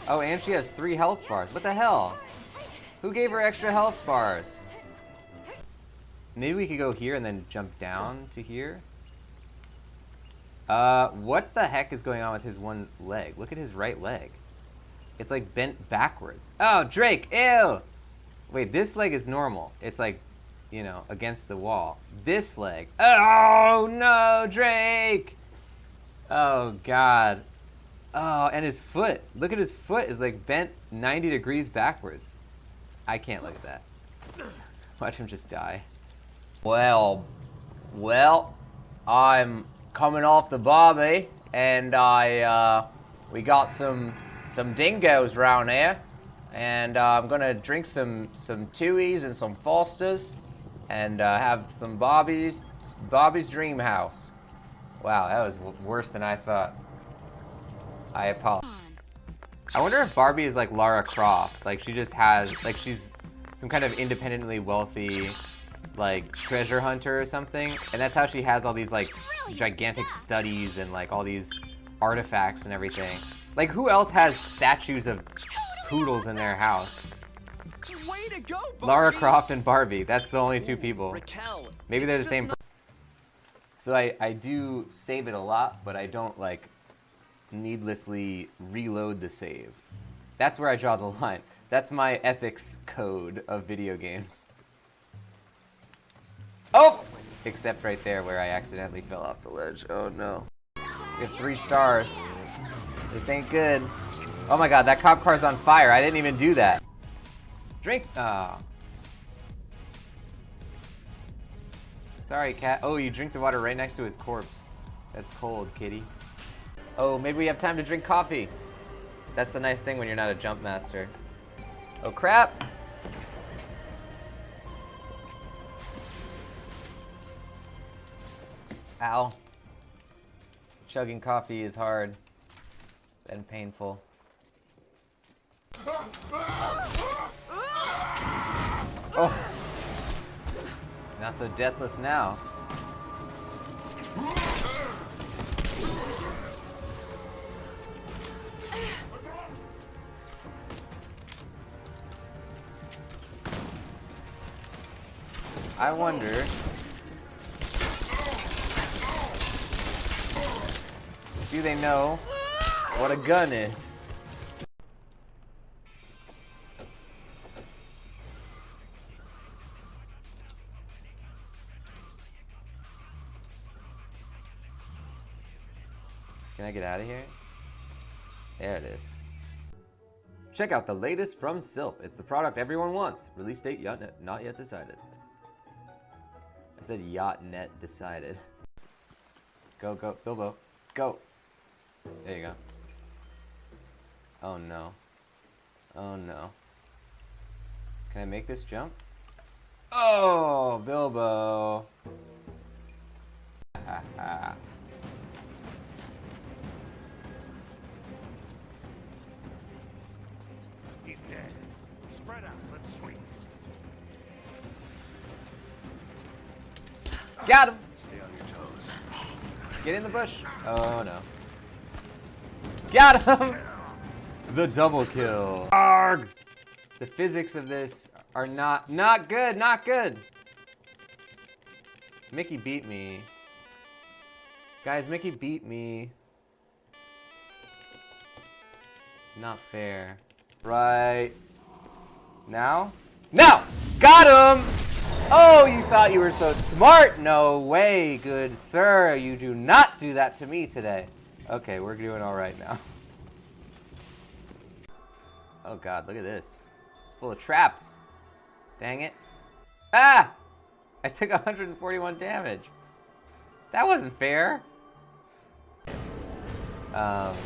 Oh, and she has 3 health bars. What the hell? Who gave her extra health bars? Maybe we could go here and then jump down to here. What the heck is going on with his one leg? Look at his right leg. It's like bent backwards. Oh, Drake, ew! Wait, this leg is normal. It's like, you know, against the wall. This leg. Oh, no, Drake! Oh, God. Oh, and his foot. Look at his foot. It's like bent 90 degrees backwards. I can't look at that. Watch him just die. Well, I'm coming off the barbie, and we got some dingoes around here, and I'm gonna drink some Tuies and some Fosters, and have some Bobby's Dream House. Wow, that was worse than I thought. I apologize. I wonder if Barbie is like Lara Croft, like she just has, like she's some kind of independently wealthy, like treasure hunter or something, and that's how she has all these like gigantic studies and like all these artifacts and everything. Like who else has statues of poodles in their house? Way to go, Barbie. Lara Croft and Barbie, that's the only 2 people. Raquel, Maybe they're the same person. So I do save it a lot, but I don't like needlessly reload the save. That's where I draw the line. That's my ethics code of video games. Oh! Except right there where I accidentally fell off the ledge. Oh no. We have 3 stars. This ain't good. Oh my god, that cop car's on fire. I didn't even do that. Drink. Oh. Sorry, cat. Oh, you drink the water right next to his corpse. That's cold, kitty. Oh, maybe we have time to drink coffee. That's the nice thing when you're not a jump master. Oh crap! Ow. Chugging coffee is hard and painful. Oh! Not so deathless now. I wonder... do they know what a gun is? Can I get out of here? There it is. Check out the latest from Silph. It's the product everyone wants. Release date not yet decided. I said yacht.net decided. Go, go, Bilbo. Go. There you go. Oh no. Oh no. Can I make this jump? Oh, Bilbo. Ha ha. He's dead. Spread out. Let's swing. Got him! Stay on your toes. Get in the bush. Oh no. Got him! The double kill. Arrgh! The physics of this are not good, not good. Mickey beat me. Guys, Mickey beat me. Not fair. Right now? No! Got him! Oh, you thought you were so smart? No way, good sir. You do not do that to me today. Okay, we're doing all right now. Oh god, look at this. It's full of traps. Dang it. Ah! I took 141 damage. That wasn't fair. Because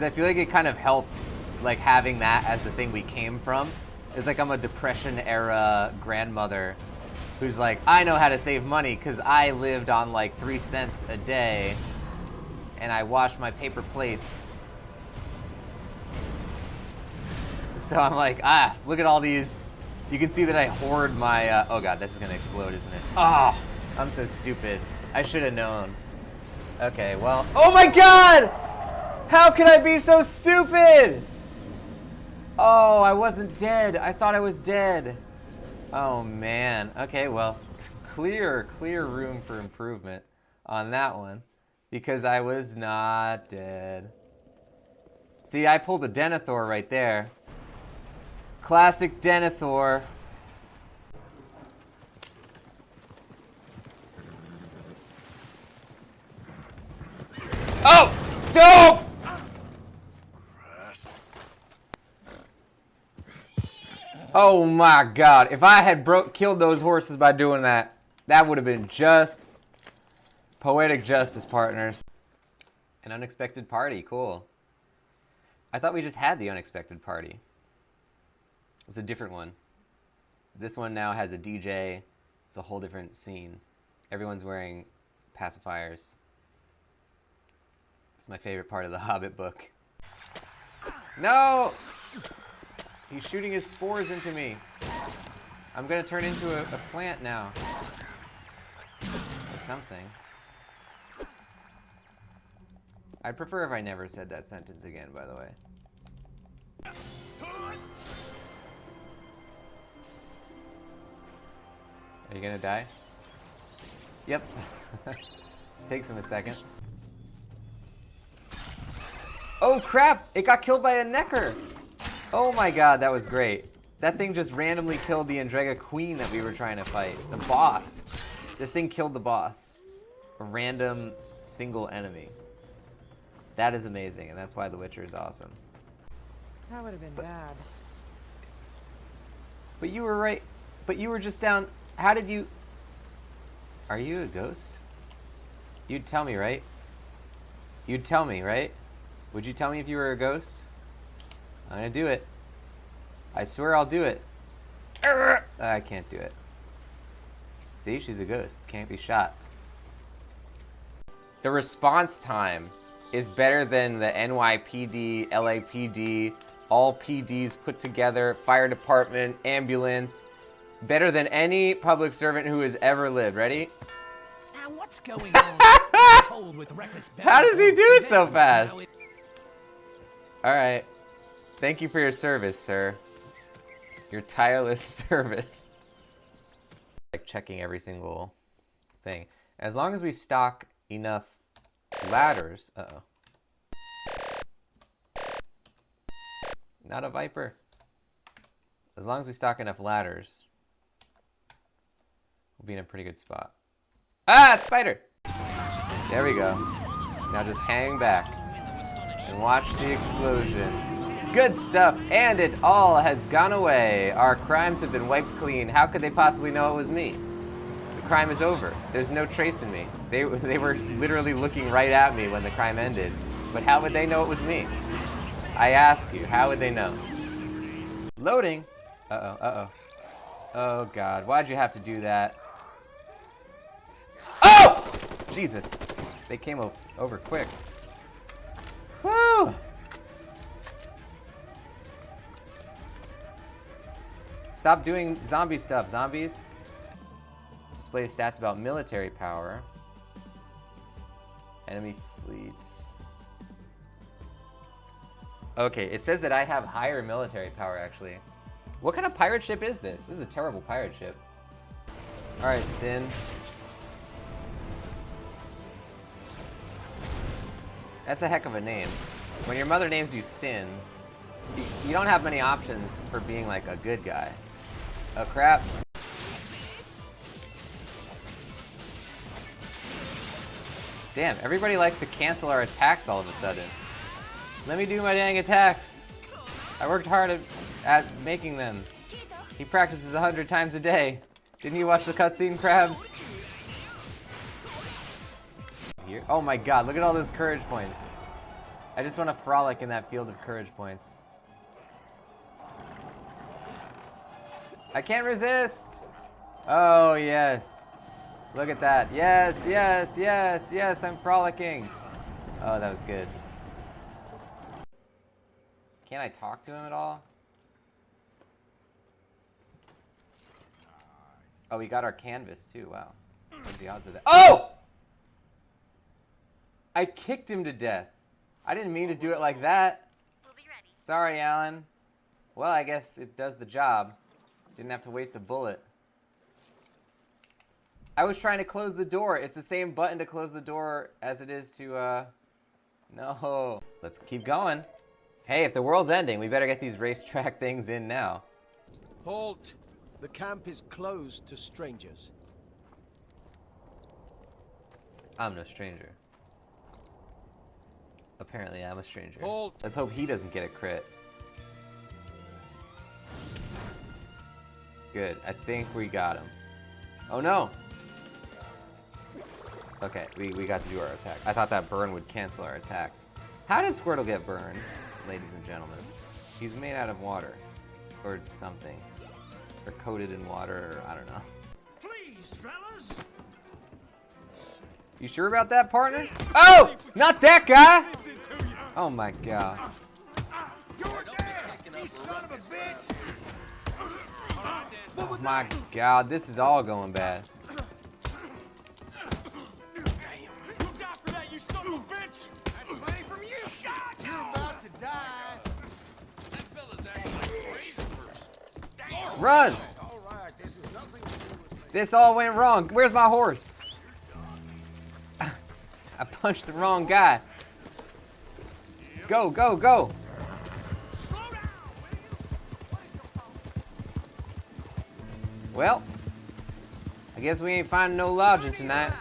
I feel like it kind of helped, like, having that as the thing we came from. It's like I'm a Depression-era grandmother who's like, I know how to save money because I lived on, like, 3 cents a day. And I wash my paper plates. So I'm like, look at all these. You can see that I hoard my, oh god, this is gonna explode, isn't it? Oh, I'm so stupid. I should have known. Okay, well, oh my god! How can I be so stupid? Oh, I wasn't dead. I thought I was dead. Oh, man. Okay, well, clear room for improvement on that one because I was not dead. See, I pulled a Denethor right there. Classic Denethor. Oh! No! Oh my god. If I had killed those horses by doing that, that would have been just poetic justice, partners. An unexpected party. Cool. I thought we just had the unexpected party. It's a different one. This one now has a DJ. It's a whole different scene. Everyone's wearing pacifiers. It's my favorite part of the Hobbit book. No! He's shooting his spores into me. I'm gonna turn into a plant now. Or something. I'd prefer if I never said that sentence again, by the way. Are you gonna die? Yep. Takes him a second. Oh crap! It got killed by a Necker! Oh my god, that was great. That thing just randomly killed the Andrega Queen that we were trying to fight. The boss. This thing killed the boss. A random single enemy. That is amazing, and that's why The Witcher is awesome. That would have been bad. But you were right. But you were just down. How did you... Are you a ghost? You'd tell me, right? You'd tell me, right? Would you tell me if you were a ghost? I'm gonna do it. I swear I'll do it. I can't do it. See, she's a ghost. Can't be shot. The response time is better than the NYPD, LAPD, all PDs put together, fire department, ambulance. Better than any public servant who has ever lived. Ready? Now what's going on? Told with reckless How does he do it so fast? Alright. Thank you for your service, sir. Your tireless service. Like checking every single thing. As long as we stock enough ladders. Uh-oh. Not a viper. As long as we stock enough ladders, we'll be in a pretty good spot. Ah, it's spider! There we go. Now just hang back and watch the explosion. Good stuff, and it all has gone away. Our crimes have been wiped clean. How could they possibly know it was me? The crime is over. There's no trace in me. They were literally looking right at me when the crime ended. But how would they know it was me? I ask you, how would they know? Loading. Uh-oh, uh-oh. Oh, God. Why'd you have to do that? Oh! Jesus. They came over quick. Woo! Stop doing zombie stuff, zombies. Display stats about military power. Enemy fleets. Okay, it says that I have higher military power, actually. What kind of pirate ship is this? This is a terrible pirate ship. Alright, Sin. That's a heck of a name. When your mother names you Sin, you don't have many options for being like a good guy. Oh crap. Damn, everybody likes to cancel our attacks all of a sudden. Let me do my dang attacks. I worked hard at making them. He practices 100 times a day. Didn't you watch the cutscene, Krabs? Here. Oh my god, look at all those courage points. I just want to frolic in that field of courage points. I can't resist! Oh, yes. Look at that. Yes, yes, yes, yes, I'm frolicking. Oh, that was good. Can't I talk to him at all? Oh, we got our canvas too, wow. What's the odds of that? Oh! I kicked him to death. I didn't mean to do it like that. We'll be ready. Sorry, Alan. Well, I guess it does the job. Didn't have to waste a bullet. I was trying to close the door. It's the same button to close the door as it is to, no. Let's keep going. Hey, if the world's ending, we better get these racetrack things in now. Halt! The camp is closed to strangers. I'm no stranger. Apparently, I'm a stranger. Halt! Let's hope he doesn't get a crit. Good. I think we got him. Oh no! Okay, we got to do our attack. I thought that burn would cancel our attack. How did Squirtle get burned, ladies and gentlemen? He's made out of water. Or something. Or coated in water, or I don't know. Please, fellas. You sure about that, partner? Oh! Not that guy! Oh my god. You're dead, you son of a bitch! Oh my god, this is all going bad. You'll die for that, you son of a bitch! That's money from you! God, you're about to die! That fella's acting like crazy person. Run! All right, this is nothing to do with me. This all went wrong. Where's my horse? I punched the wrong guy. Go, go, go! Slow down! Well, I guess we ain't finding no lodging tonight.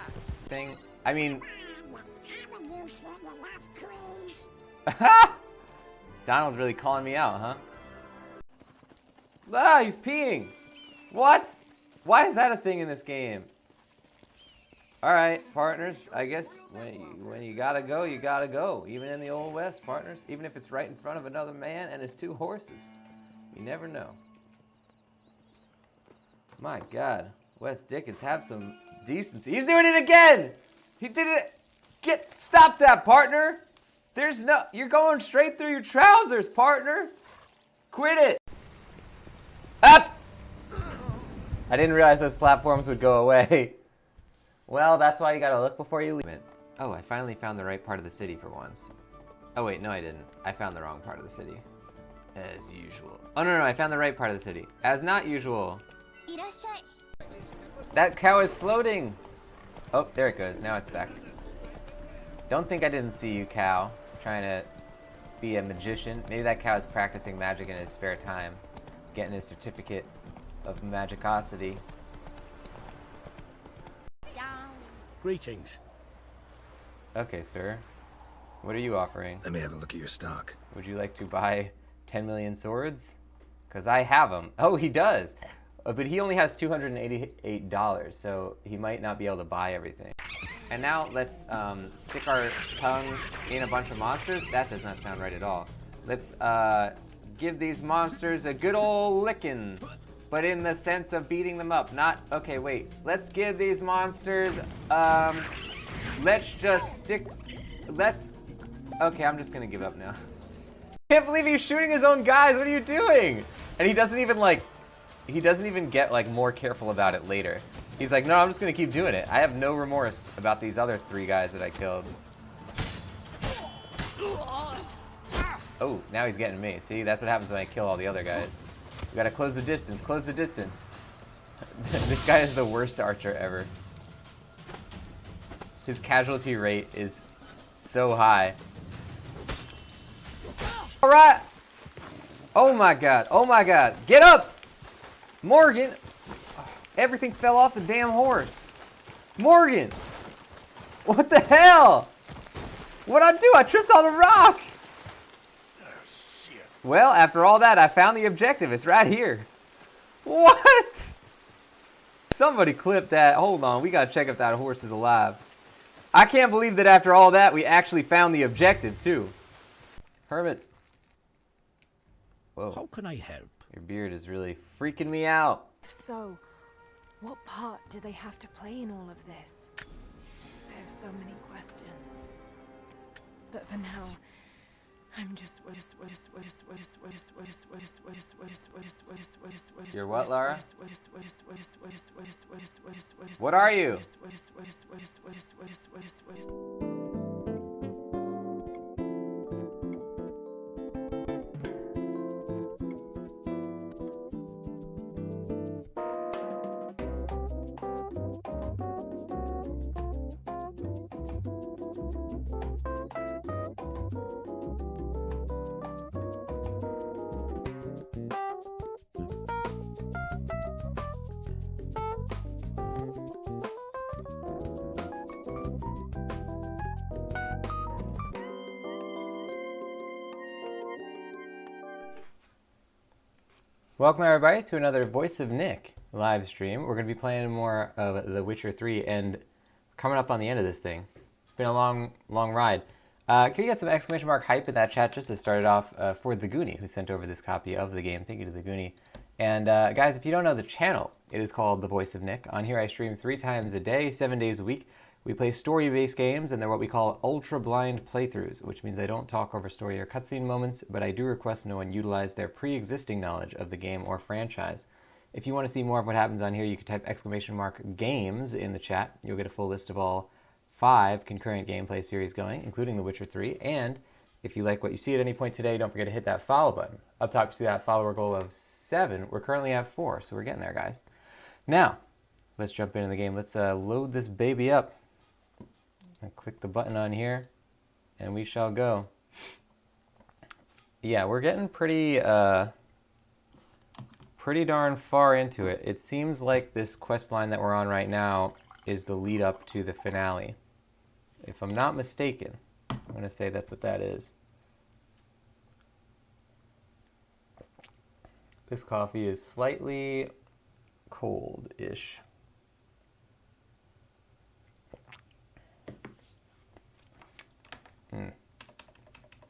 I mean... Donald's really calling me out, huh? Ah, he's peeing! What? Why is that a thing in this game? Alright, partners, I guess when you gotta go, you gotta go. Even in the Old West, partners. Even if it's right in front of another man and his two horses. You never know. My god. Wes Dickens, have some decency. He's doing it again! He did it! Stop that, partner! You're going straight through your trousers, partner! Quit it! Up! I didn't realize those platforms would go away. Well, that's why you gotta look before you leave it. Oh, I finally found the right part of the city for once. Oh wait, no I didn't. I found the wrong part of the city. As usual. Oh no, I found the right part of the city. As not usual. That cow is floating! Oh, there it goes. Now it's back. Don't think I didn't see you, cow. Trying to be a magician. Maybe that cow is practicing magic in his spare time. Getting his certificate of magicosity. Greetings. Okay, sir. What are you offering? Let me have a look at your stock. Would you like to buy 10 million swords? Because I have them. Oh, he does. But he only has $288, so he might not be able to buy everything. And now let's stick our tongue in a bunch of monsters. That does not sound right at all. Let's give these monsters a good old licking. But in the sense of beating them up, not... Okay, wait. Let's give these monsters, let's just stick... Okay, I'm just gonna give up now. I can't believe he's shooting his own guys! What are you doing? And he doesn't even, like... He doesn't even get, like, more careful about it later. He's like, no, I'm just gonna keep doing it. I have no remorse about these other 3 guys that I killed. Oh, now he's getting me. See, that's what happens when I kill all the other guys. We gotta close the distance, close the distance. This guy is the worst archer ever. His casualty rate is so high. Alright! Oh my god, oh my god. Get up! Morgan! Everything fell off the damn horse. Morgan! What the hell? What'd I do? I tripped on a rock! Well, after all that, I found the objective. It's right here. What? Somebody clip that. Hold on. We gotta check if that horse is alive. I can't believe that after all that, we actually found the objective, too. Hermit. Whoa. How can I help? Your beard is really freaking me out. So, what part do they have to play in all of this? I have so many questions. But for now, I'm just You're what, Lara? What are you? Welcome everybody to another Voice of Nick live stream. We're going to be playing more of The Witcher 3 and coming up on the end of this thing. It's been a long ride. Can you get some exclamation mark hype in that chat just to start it off for The Goonie, who sent over this copy of the game. Thank you to The Goonie. And guys, if you don't know the channel, it is called The Voice of Nick. On here I stream 3 times a day, 7 days a week. We play story-based games, and they're what we call ultra-blind playthroughs, which means I don't talk over story or cutscene moments, but I do request no one utilize their pre-existing knowledge of the game or franchise. If you want to see more of what happens on here, you can type exclamation mark games in the chat. You'll get a full list of all 5 concurrent gameplay series going, including The Witcher 3. And if you like what you see at any point today, don't forget to hit that follow button. Up top, you see that follower goal of 7. We're currently at 4, so we're getting there, guys. Now, let's jump into the game. Let's load this baby up. And click the button on here, and we shall go. Yeah, we're getting pretty darn far into it. It seems like this quest line that we're on right now is the lead up to the finale. If I'm not mistaken, I'm going to say that's what that is. This coffee is slightly cold-ish.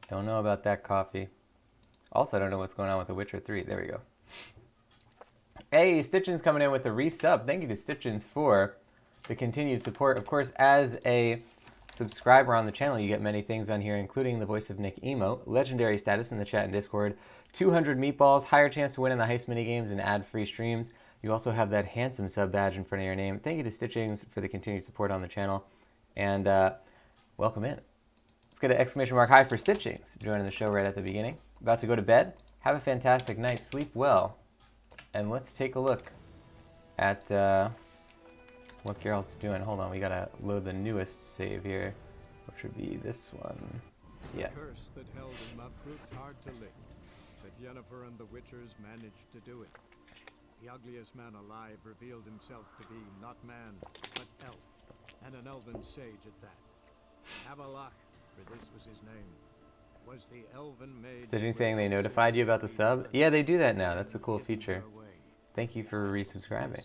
Don't know about that coffee. Also, I don't know what's going on with The Witcher 3. There we go. Hey, Stitchins coming in with the resub. Thank you to Stitchins for the continued support. Of course, as a subscriber on the channel, you get many things on here, including the Voice of Nick emote, legendary status in the chat and Discord, 200 meatballs, higher chance to win in the heist minigames, and ad-free streams. You also have that handsome sub badge in front of your name. Thank you to Stitchins for the continued support on the channel. And welcome in. Let's get an exclamation mark high for Stitchings, joining the show right at the beginning. About to go to bed. Have a fantastic night. Sleep well. And let's take a look at what Geralt's doing. Hold on, we gotta load the newest save here, which would be this one. Yeah. The curse that held him up proved hard to lick, but Yennefer and the Witchers managed to do it. The ugliest man alive revealed himself to be not man, but elf, and an elven sage at that. Avalach, for this was his name, was the elven maid. Stitching saying they notified you about the sub? Yeah, they do that now. That's a cool feature. Thank you for resubscribing.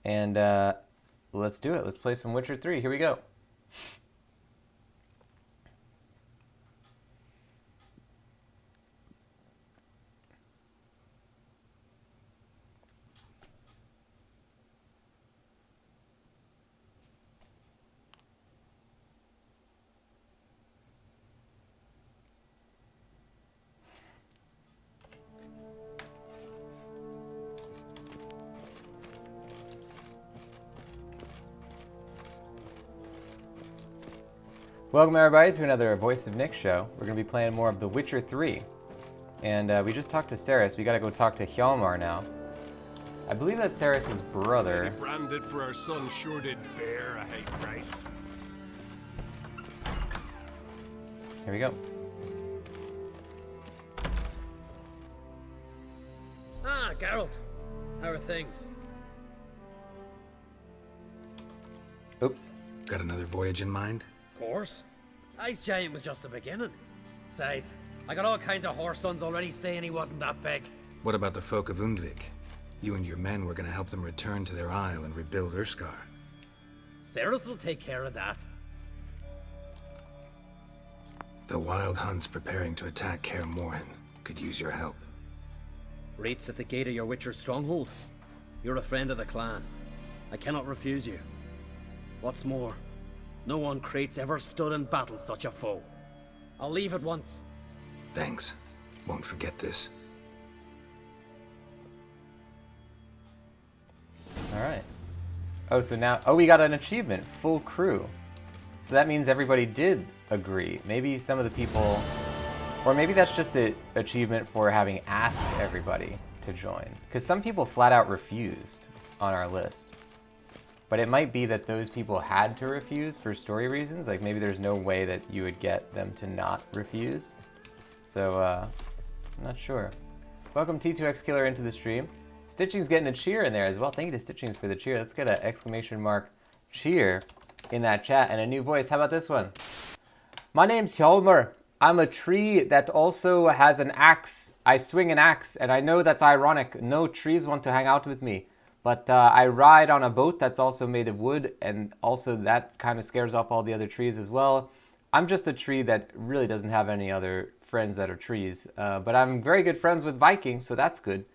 And let's do it. Let's play some Witcher 3. Here we go. Welcome everybody to another Voice of Nick show. We're going to be playing more of The Witcher 3. And we just talked to Ceres. We got to go talk to Hjalmar now. I believe that's Ceres' brother. Branded for our son, shrouded bear, a high price. Here we go. Ah, Geralt. How are things? Oops. Got another voyage in mind? Of course. Ice Giant was just the beginning. Besides, I got all kinds of horse sons already saying he wasn't that big. What about the folk of Undvik? You and your men were gonna help them return to their isle and rebuild Urskar. Ceres will take care of that. The Wild Hunt's preparing to attack Kaer Morhen. Could use your help. Rates at the gate of your Witcher's stronghold. You're a friend of the clan. I cannot refuse you. What's more, no one Krait's ever stood in battle such a foe. I'll leave at once. Thanks. Won't forget this. Alright. Oh, so now... Oh, we got an achievement. Full crew. So that means everybody did agree. Maybe some of the people... Or maybe that's just an achievement for having asked everybody to join. Because some people flat out refused on our list. But it might be that those people had to refuse for story reasons. Like maybe there's no way that you would get them to not refuse. So, I'm not sure. Welcome T2X Killer into the stream. Stitching's getting a cheer in there as well. Thank you to Stitchings for the cheer. Let's get an exclamation mark cheer in that chat and a new voice. How about this one? My name's Hjalmar. I'm a tree that also has an axe. I swing an axe, and I know that's ironic. No trees want to hang out with me. But I ride on a boat that's also made of wood, and also that kind of scares off all the other trees as well. I'm just a tree that really doesn't have any other friends that are trees. But I'm very good friends with Vikings, so that's good.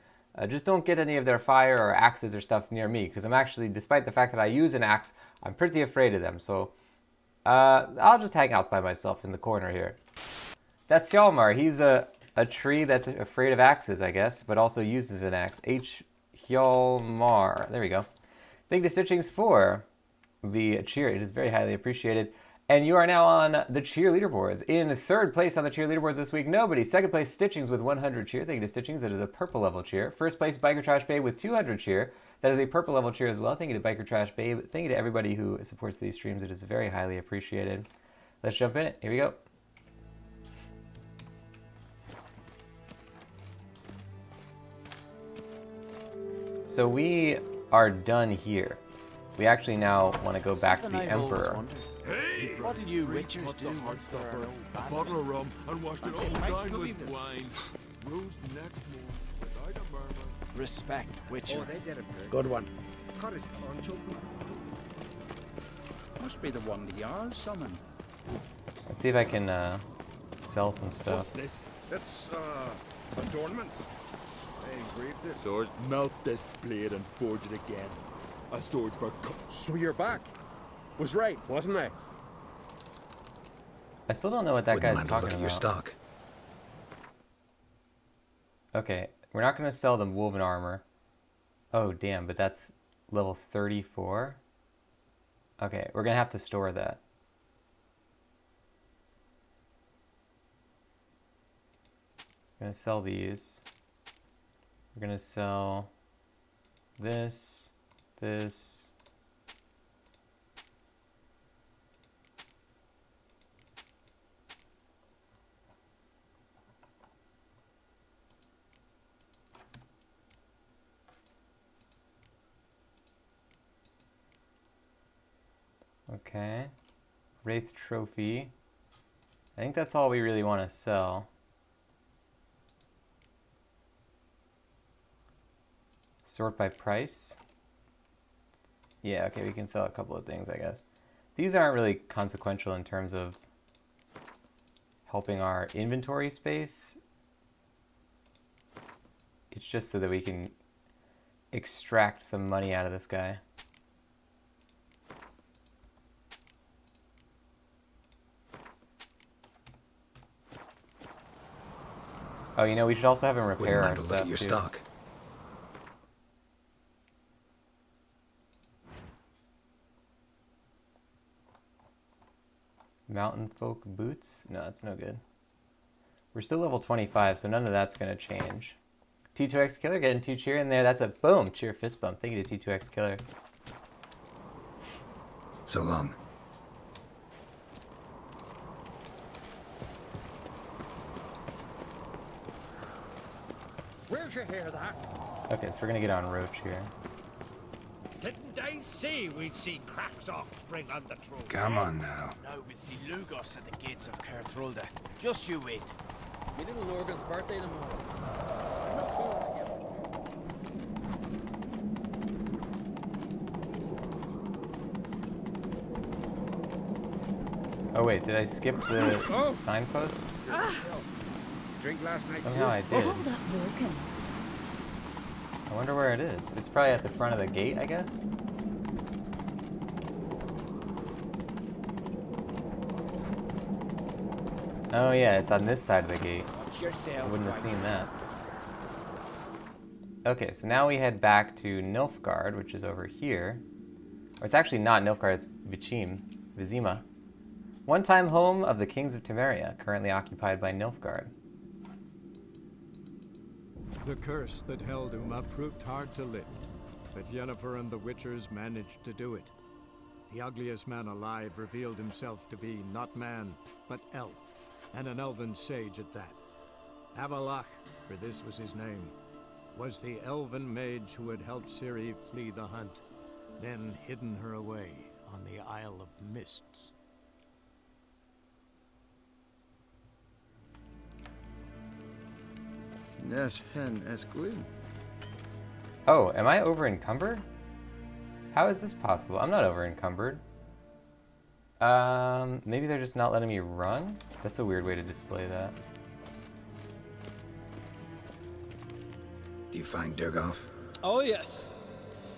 Just don't get any of their fire or axes or stuff near me, because I'm actually, despite the fact that I use an axe, I'm pretty afraid of them. So I'll just hang out by myself in the corner here. That's Hjalmar. He's a tree that's afraid of axes, I guess, but also uses an axe. Hjalmar. There we go. Thank you to Stitchings for the cheer. It is very highly appreciated. And you are now on the cheer leaderboards. In third place on the cheer leaderboards this week, nobody. Second place, Stitchings with 100 cheer. Thank you to Stitchings. That is a purple level cheer. First place, Biker Trash Babe with 200 cheer. That is a purple level cheer as well. Thank you to Biker Trash Babe. Thank you to everybody who supports these streams. It is very highly appreciated. Let's jump in it. Here we go. So we are done here. We actually now want to go back to the Emperor. Hey! What do you witchers do? A bottle of rum and washed it all down with wine. Rose next morning without a murmur. Respect, witcher. They did it Good one. Cut his paunch open. Must be the one the Jarl summoned. Let's see if I can sell some stuff. What's this? It's, adornment. I engraved it. Sword, melt this blade and forge it again. A sword for So you're back. Was right, wasn't I? I still don't know what that Wouldn't guy's mind a talking look at about. your stock. Okay, we're not going to sell the woven armor. Oh, damn, but that's level 34? Okay, we're going to have to store that. We're going to sell these. We're going to sell this, this. Okay, Wraith Trophy. I think that's all we really want to sell. Sort by price. Yeah, okay, we can sell a couple of things, I guess. These aren't really consequential in terms of helping our inventory space. It's just so that we can extract some money out of this guy. Oh, you know, we should also have him repair our Wouldn't mind a look stuff at your too. stock. Mountain folk boots? No, that's no good. We're still level 25, so none of that's going to change. T2X Killer getting 2 cheer in there. That's a boom. Cheer fist bump. Thank you to T2X Killer. So long. Where'd you hear that? Okay, so we're going to get on Roach here. Didn't I say we'd see cracks offspring on the throne? Come on now. Now we'll see Lugos at the gates of Kertrulda. Just you wait. Your little Lorgan's birthday tomorrow. Oh wait, did I skip the signpost? Drink last night Somehow I did. Hold up, Lurkin. I wonder where it is. It's probably at the front of the gate, I guess? Oh yeah, it's on this side of the gate. Watch I yourself. wouldn't have Ryan. seen that. Okay, so now we head back to Nilfgaard, which is over here. Or it's actually not Nilfgaard, it's Vizima. One-time home of the Kings of Temeria, currently occupied by Nilfgaard. The curse that held Uma proved hard to lift, but Yennefer and the Witchers managed to do it. The ugliest man alive revealed himself to be not man, but elf, and an elven sage at that. Avalach, for this was his name, was the elven mage who had helped Ciri flee the hunt, then hidden her away on the Isle of Mists. Nes hen esquil. Oh, am I over encumbered? How is this possible? I'm not over encumbered. Maybe they're just not letting me run? That's a weird way to display that. Do you find Durgoff? Oh, yes.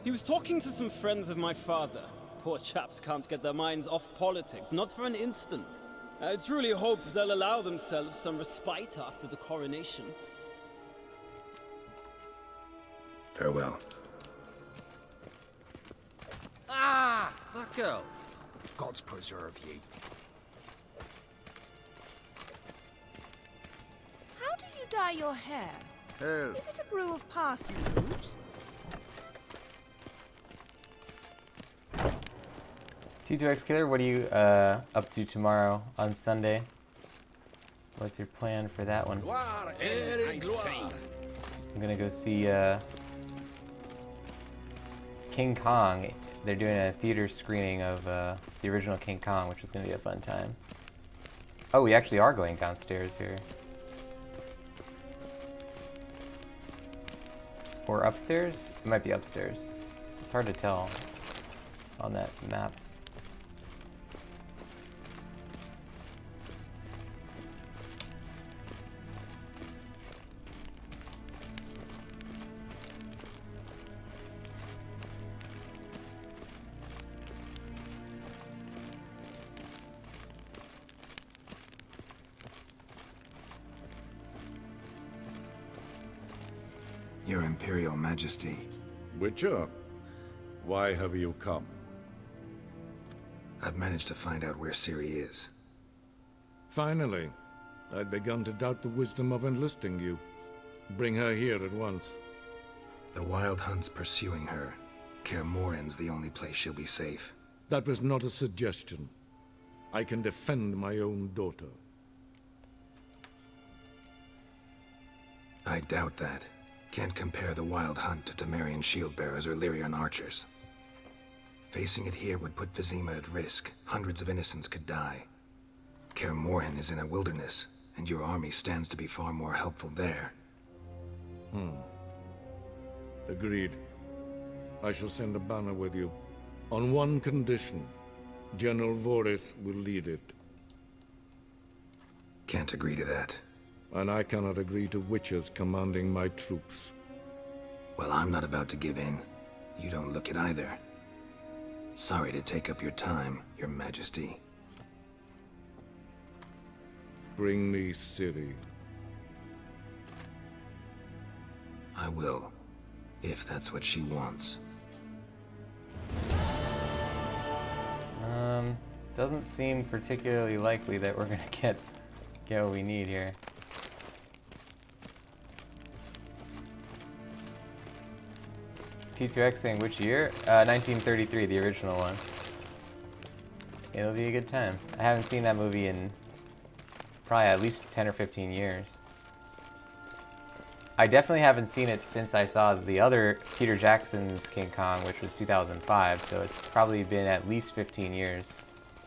He was talking to some friends of my father. Poor chaps can't get their minds off politics, not for an instant. I truly hope they'll allow themselves some respite after the coronation. Farewell. Ah! Echo! Gods preserve ye. How do you dye your hair? Hell. Is it a brew of parsley root? T2X Killer, what are you up to tomorrow on Sunday? What's your plan for that one? I'm gonna go see King Kong. They're doing a theater screening of the original King Kong, which is gonna be a fun time. Oh, we actually are going downstairs here. Or upstairs? It might be upstairs. It's hard to tell on that map. Your Imperial Majesty. Witcher, why have you come? I've managed to find out where Ciri is. Finally. I'd begun to doubt the wisdom of enlisting you. Bring her here at once. The Wild Hunt's pursuing her. Kaer Morhen's the only place she'll be safe. That was not a suggestion. I can defend my own daughter. I doubt that. Can't compare the Wild Hunt to Temerian shield-bearers or Lyrian archers. Facing it here would put Vizima at risk. Hundreds of innocents could die. Kaer Morhen is in a wilderness, and your army stands to be far more helpful there. Agreed. I shall send a banner with you. On one condition. General Voris will lead it. Can't agree to that. And I cannot agree to witches commanding my troops. Well, I'm not about to give in. You don't look it either. Sorry to take up your time, Your Majesty. Bring me Ciri. I will, if that's what she wants. Doesn't seem particularly likely that we're gonna get what we need here. T2X saying which year? 1933, the original one. It'll be a good time. I haven't seen that movie in probably at least 10 or 15 years. I definitely haven't seen it since I saw the other Peter Jackson's King Kong, which was 2005, so it's probably been at least 15 years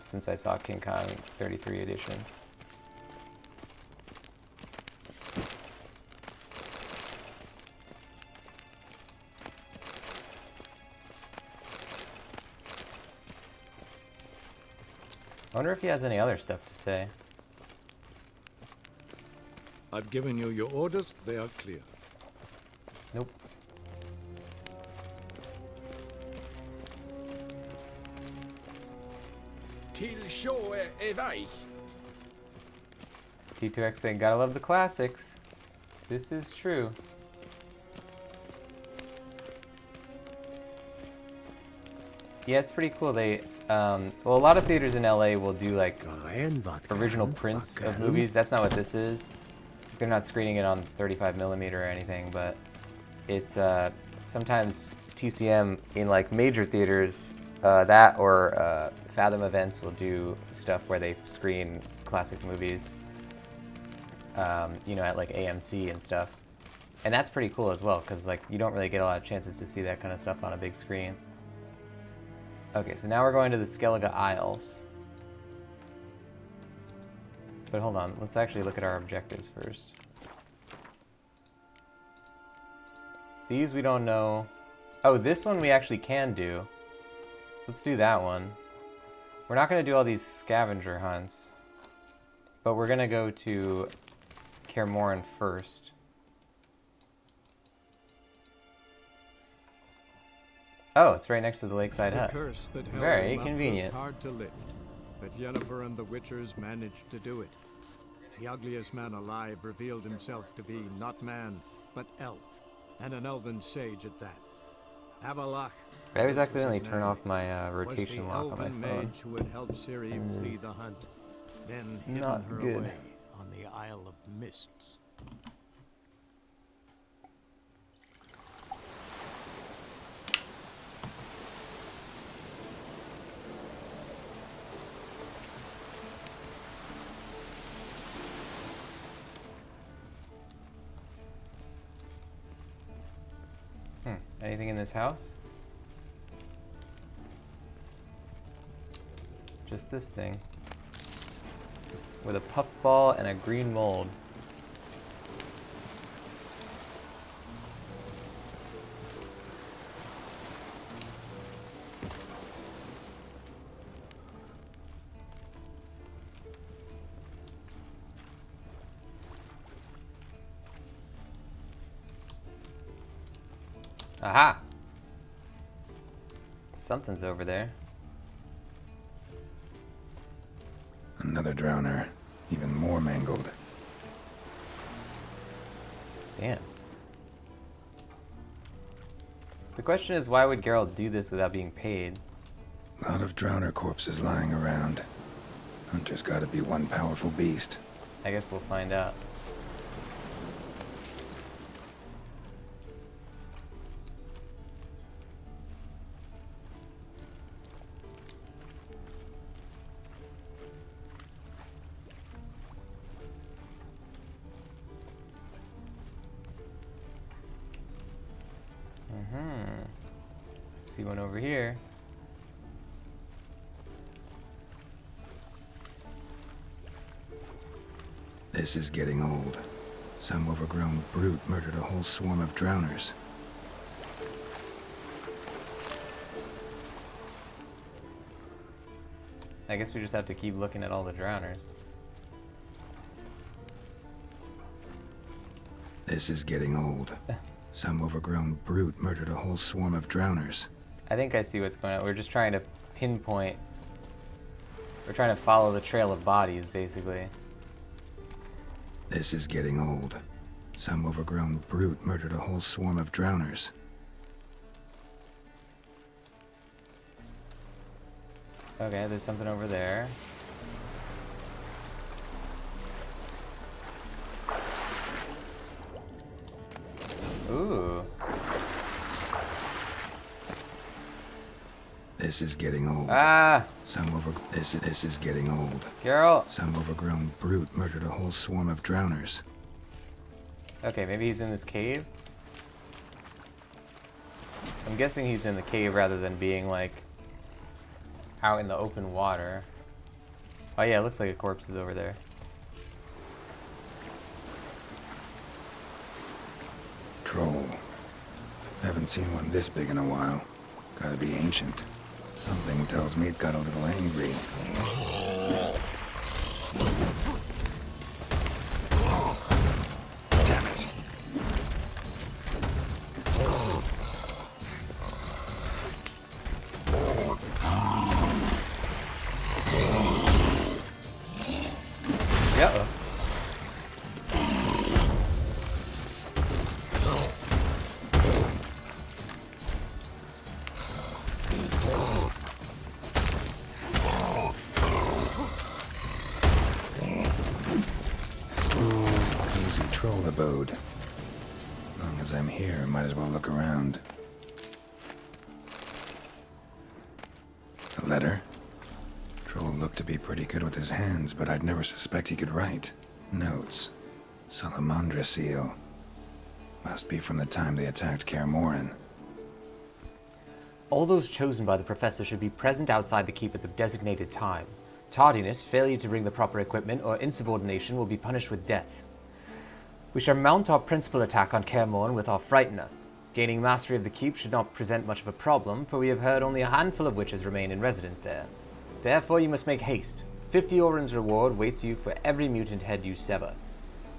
since I saw King Kong 33 edition. I wonder if he has any other stuff to say. I've given you your orders, they are clear. Nope. Till show evaich. T2X saying, gotta love the classics. This is true. Yeah, it's pretty cool. They, well, a lot of theaters in LA will do like original prints of movies. That's not what this is. They're not screening it on 35mm or anything, but it's sometimes TCM in like major theaters, that or Fathom Events will do stuff where they screen classic movies, you know, at like AMC and stuff. And that's pretty cool as well, because like you don't really get a lot of chances to see that kind of stuff on a big screen. Okay, so now we're going to the Skellige Isles. But hold on, let's actually look at our objectives first. These we don't know. Oh, this one we actually can do. So let's do that one. We're not going to do all these scavenger hunts, but we're going to go to Kaer Morhen first. Oh, it's right next to the lakeside hut. Curse that held Very him up convenient. proved hard to lift, but Yennefer and the Witchers managed to do it. The ugliest man alive revealed himself to be not man, but elf, and an elven sage at that. Avalach. I always accidentally turn off my rotation lock on my was the elven phone. mage who had helped Ciri flee the hunt, then hidden Not her good. away on the Isle of Mists. Anything in this house? Just this thing. With a puffball and a green mold. Aha! Something's over there. Another drowner, even more mangled. Damn. The question is, why would Geralt do this without being paid? A lot of drowner corpses lying around. Hunter's gotta be one powerful beast. I guess we'll find out. See one over here. This is getting old. Some overgrown brute murdered a whole swarm of drowners. I guess we just have to keep looking at all the drowners. This is getting old. Some overgrown brute murdered a whole swarm of drowners. I think I see what's going on. We're just trying to pinpoint. We're trying to follow the trail of bodies, basically. This is getting old. Some overgrown brute murdered a whole swarm of drowners. Okay, there's something over there. Ooh. This is getting old. Ah! This is getting old. Geralt! Some overgrown brute murdered a whole swarm of drowners. Okay, maybe he's in this cave? I'm guessing he's in the cave rather than being, like, out in the open water. Oh yeah, it looks like a corpse is over there. Troll. Haven't seen one this big in a while. Gotta be ancient. Something tells me it got a little angry. Damn it. Yeah. Cozy troll abode. As long as I'm here, might as well look around. A letter? Troll looked to be pretty good with his hands, but I'd never suspect he could write. Notes. Salamandra seal. Must be from the time they attacked Kaer Morhen. All those chosen by the Professor should be present outside the keep at the designated time. Tardiness, failure to bring the proper equipment, or insubordination will be punished with death. We shall mount our principal attack on Kaer Morhen with our Frightener. Gaining mastery of the keep should not present much of a problem, for we have heard only a handful of witches remain in residence there. Therefore you must make haste. 50 Oren's reward waits you for every mutant head you sever.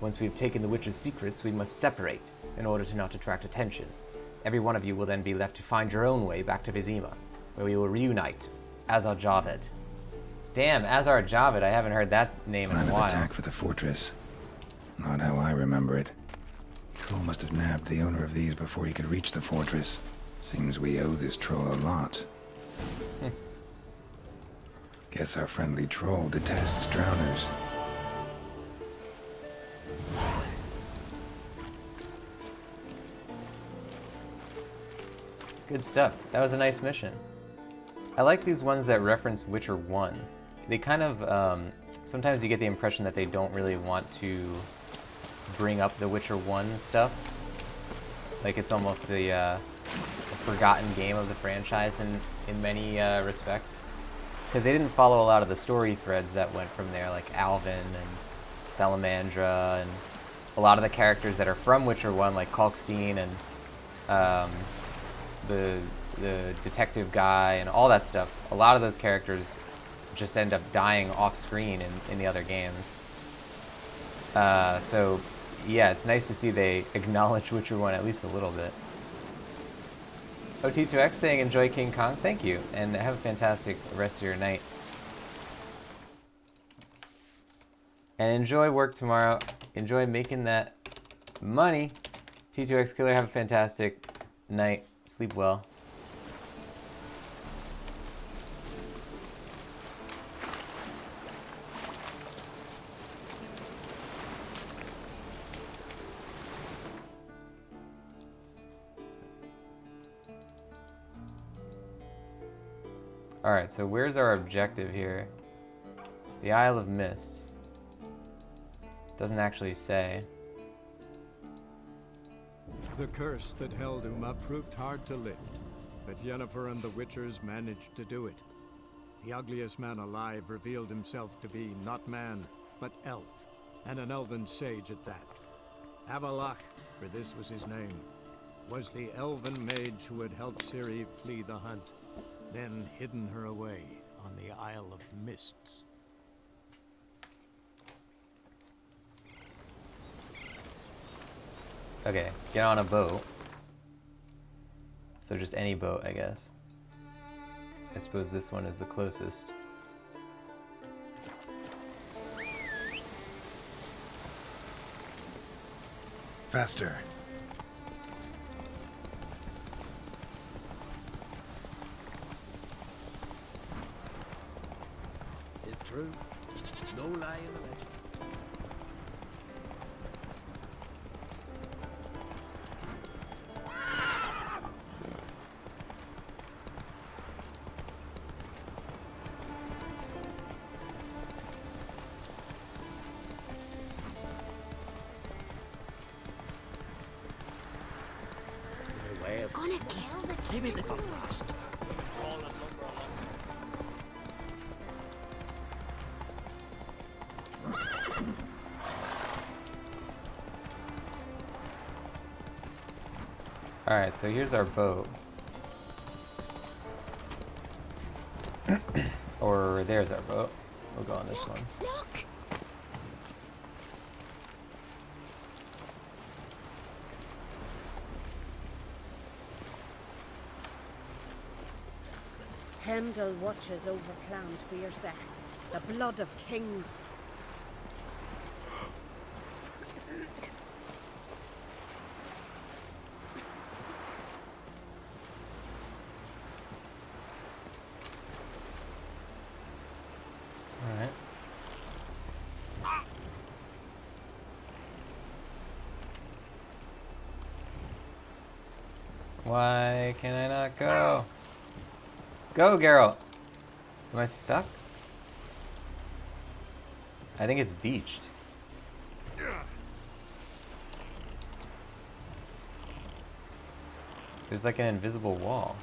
Once we have taken the witches' secrets, we must separate, in order to not attract attention. Every one of you will then be left to find your own way back to Vizima, where we will reunite, Azar Javed. Damn, Azar Javed, I haven't heard that name in a while. Attack for the fortress. Not how I remember it. Troll must have nabbed the owner of these before he could reach the fortress. Seems we owe this troll a lot. Guess our friendly troll detests drowners. Good stuff. That was a nice mission. I like these ones that reference Witcher 1. They kind of, sometimes you get the impression that they don't really want to bring up the Witcher 1 stuff. Like it's almost the forgotten game of the franchise in many respects. Because they didn't follow a lot of the story threads that went from there, like Alvin and Salamandra, and a lot of the characters that are from Witcher 1, like Kalkstein and the detective guy and all that stuff. A lot of those characters just end up dying off screen in the other games. So yeah, it's nice to see they acknowledge Witcher 1 at least a little bit. OT2X saying enjoy King Kong, thank you, and have a fantastic rest of your night. And enjoy work tomorrow. Enjoy making that money. T2X Killer, have a fantastic night. Sleep well. Alright, so where's our objective here? The Isle of Mists. Doesn't actually say. The curse that held Uma proved hard to lift, but Yennefer and the Witchers managed to do it. The ugliest man alive revealed himself to be not man, but elf, and an elven sage at that. Avalach, for this was his name, was the elven mage who had helped Ciri flee the hunt, then hidden her away on the Isle of Mists. Okay, get on a boat. So just any boat, I guess. I suppose this one is the closest. Faster. It's true. No lie in the legend. Gonna kill the Give me the gun blast. Alright, so here's our boat. Or there's our boat. We'll go on this one. Look! Heimdall watches over Clan Tuirsech, the blood of kings. Alright. Why can I not go? Go, Geralt! Am I stuck? I think it's beached. There's like an invisible wall.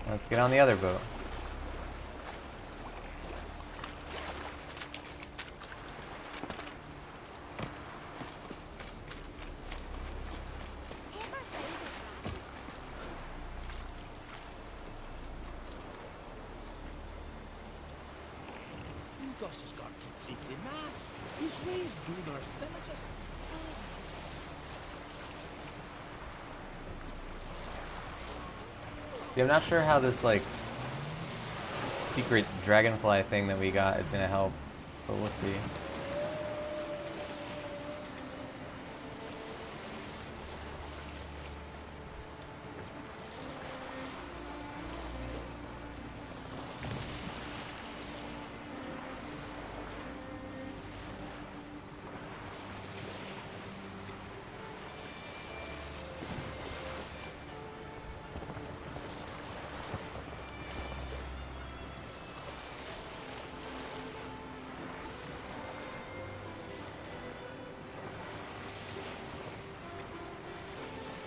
Let's get on the other boat. Gus has gone completely mad. He's raised Dunar's villagers. See, I'm not sure how this, like, secret dragonfly thing that we got is gonna help, but we'll see.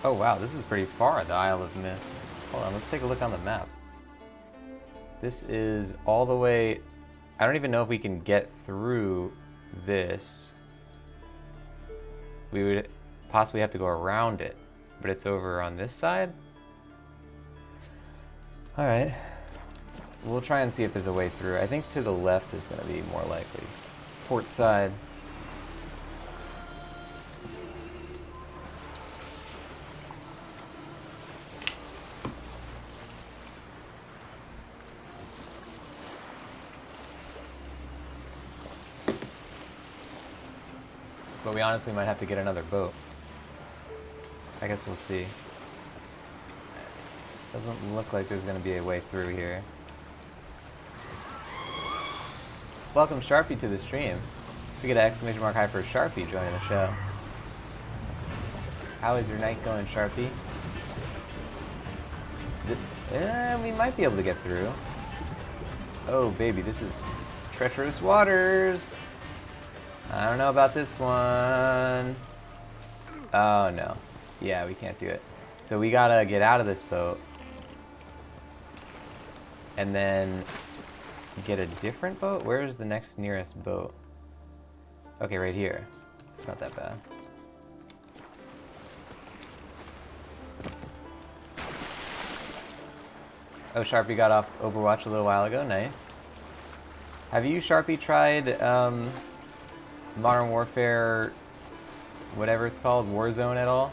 Oh wow, this is pretty far, the Isle of Mists. Hold on, let's take a look on the map. This is all the way... I don't even know if we can get through this. We would possibly have to go around it, but it's over on this side? Alright. We'll try and see if there's a way through. I think to the left is going to be more likely. Port side. But we honestly might have to get another boat. I guess we'll see. Doesn't look like there's going to be a way through here. Welcome Sharpie to the stream. We get an exclamation mark high for Sharpie joining the show. How is your night going, Sharpie? We might be able to get through. Oh baby, this is treacherous waters. I don't know about this one. Oh no. Yeah, we can't do it. So we gotta get out of this boat. And then get a different boat? Where is the next nearest boat? Okay, right here. It's not that bad. Oh, Sharpie got off Overwatch a little while ago. Nice. Have you, Sharpie, tried Modern Warfare, whatever it's called, Warzone at all?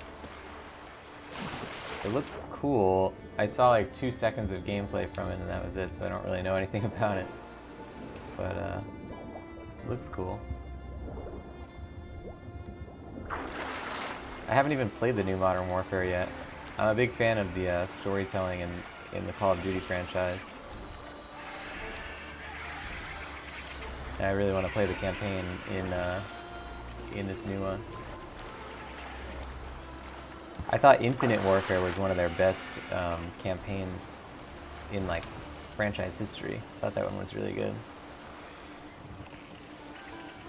It looks cool. I saw like 2 seconds of gameplay from it and that was it, so I don't really know anything about it. But it looks cool. I haven't even played the new Modern Warfare yet. I'm a big fan of the storytelling in the Call of Duty franchise. And I really want to play the campaign in this new one. I thought Infinite Warfare was one of their best campaigns in like franchise history. I thought that one was really good.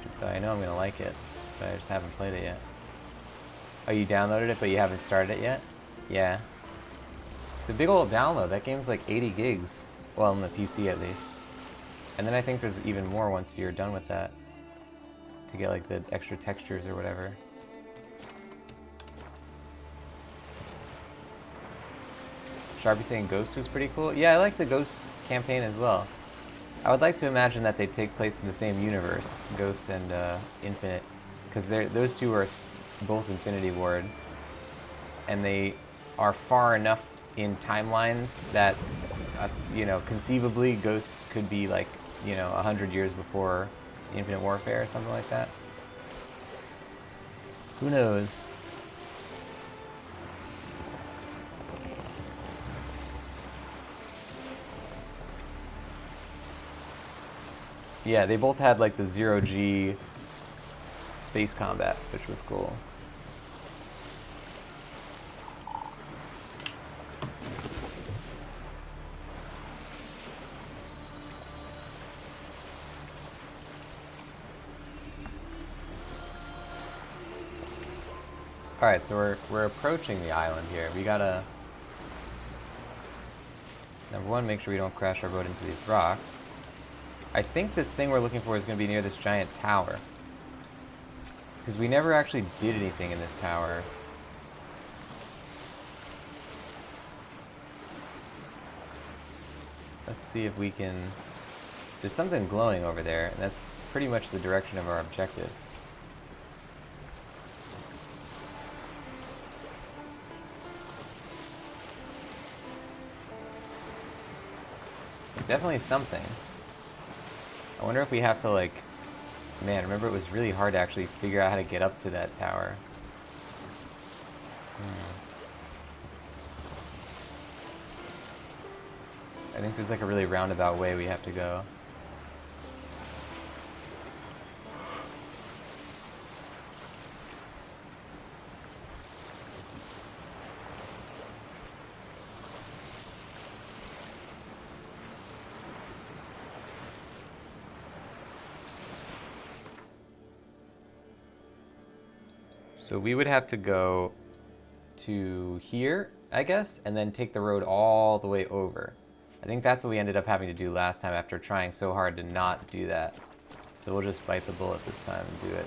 And so I know I'm gonna like it, but I just haven't played it yet. Oh, you downloaded it, but you haven't started it yet? Yeah. It's a big old download. That game's like 80 gigs. Well, on the PC at least. And then I think there's even more once you're done with that. To get like the extra textures or whatever. Sharpie saying Ghost was pretty cool. Yeah, I like the Ghost campaign as well. I would like to imagine that they take place in the same universe, Ghost and Infinite, because those two are both Infinity Ward, and they are far enough in timelines that, you know, conceivably Ghost could be like, you know, 100 years before Infinite Warfare or something like that. Who knows? Yeah, they both had like the 0G space combat, which was cool. Alright, so we're approaching the island here. We gotta... Number one, make sure we don't crash our boat into these rocks. I think this thing we're looking for is going to be near this giant tower. Because we never actually did anything in this tower. Let's see if we can... There's something glowing over there, and that's pretty much the direction of our objective. It's definitely something. I wonder if we have to, like... Man, remember it was really hard to actually figure out how to get up to that tower. I think there's like a really roundabout way we have to go. So we would have to go to here, I guess, and then take the road all the way over. I think that's what we ended up having to do last time after trying so hard to not do that. So we'll just bite the bullet this time and do it.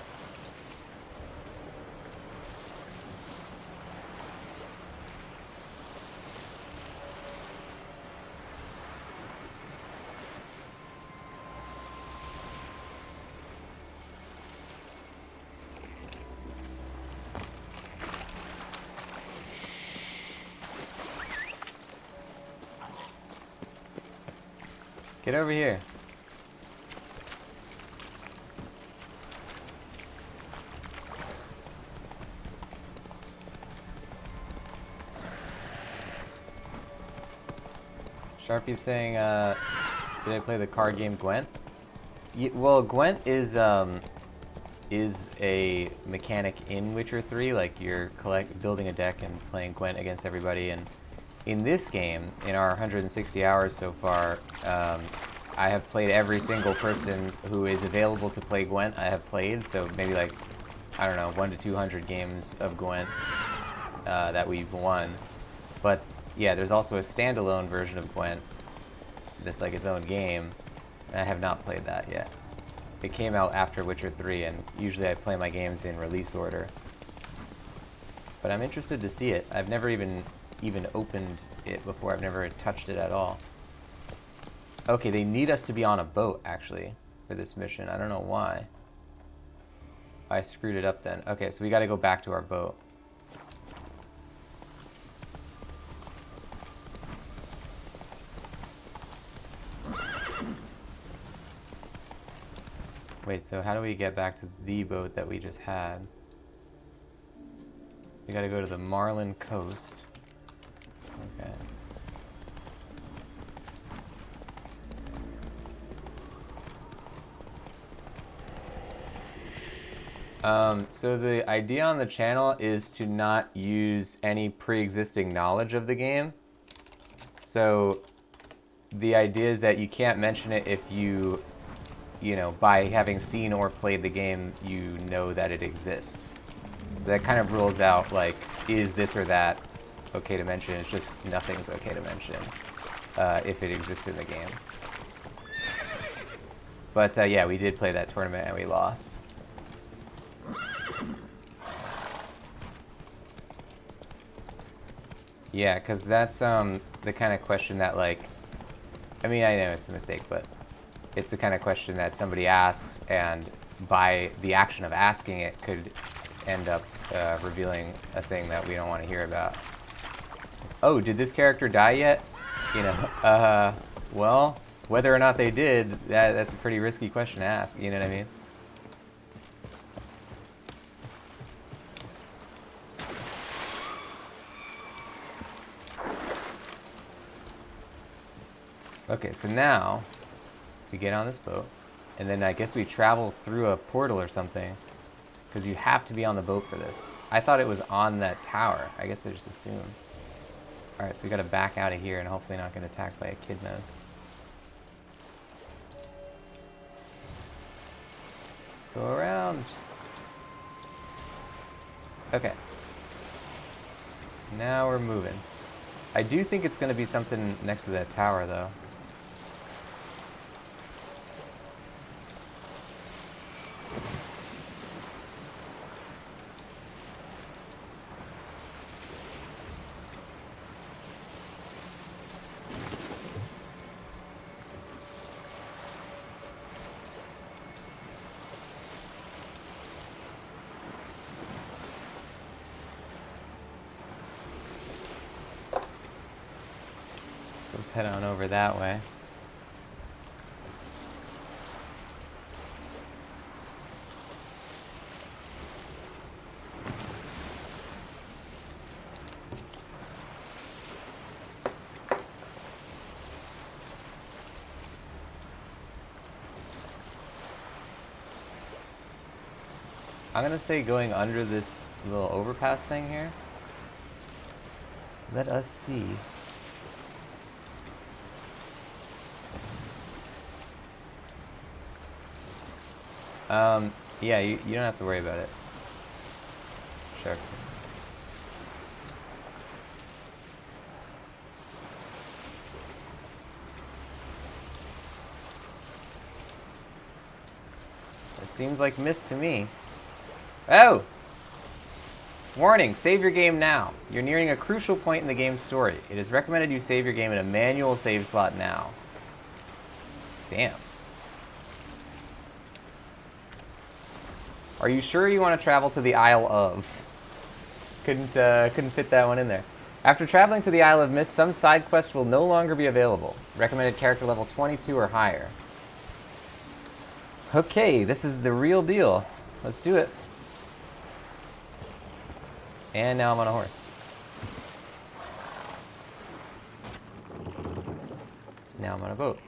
Get over here. Sharpie's saying, did I play the card game Gwent? Well, Gwent is a mechanic in Witcher 3, like you're building a deck and playing Gwent against everybody, and in this game, in our 160 hours so far, I have played every single person who is available to play Gwent. I have played, so maybe like, I don't know, 100 to 200 games of Gwent that we've won. But yeah, there's also a standalone version of Gwent that's like its own game, and I have not played that yet. It came out after Witcher 3, and usually I play my games in release order. But I'm interested to see it. I've never even opened it before. I've never touched it at all. Okay, they need us to be on a boat, actually, for this mission. I don't know why. I screwed it up then. Okay, so we gotta go back to our boat. Wait, so how do we get back to the boat that we just had? We gotta go to the Marlin Coast. Okay. So the idea on the channel is to not use any pre-existing knowledge of the game. So the idea is that you can't mention it if you know, by having seen or played the game, you know that it exists. So that kind of rules out, like, is this or that okay to mention? It's just nothing's okay to mention if it exists in the game. But yeah, we did play that tournament and we lost. Yeah, because that's the kind of question that, like, I mean, I know it's a mistake, but it's the kind of question that somebody asks, and by the action of asking it could end up revealing a thing that we don't want to hear about. Oh, did this character die yet? You know, well, whether or not they did, that's a pretty risky question to ask, you know what I mean? Okay, so now we get on this boat, and then I guess we travel through a portal or something, because you have to be on the boat for this. I thought it was on that tower. I guess I just assumed. Alright, so we gotta back out of here and hopefully not get attacked by echidnas. Go around. Okay. Now we're moving. I do think it's going to be something next to that tower, though. Let's head on over that way. I'm gonna say going under this little overpass thing here. Let us see. Yeah, you don't have to worry about it. Sure. It seems like MISTS to me. Oh! Warning, save your game now. You're nearing a crucial point in the game's story. It is recommended you save your game in a manual save slot now. Damn. Are you sure you want to travel to the Isle of? Couldn't fit that one in there. After traveling to the Isle of Mist, some side quests will no longer be available. Recommended character level 22 or higher. Okay, this is the real deal. Let's do it. And now I'm on a horse. Now I'm on a boat.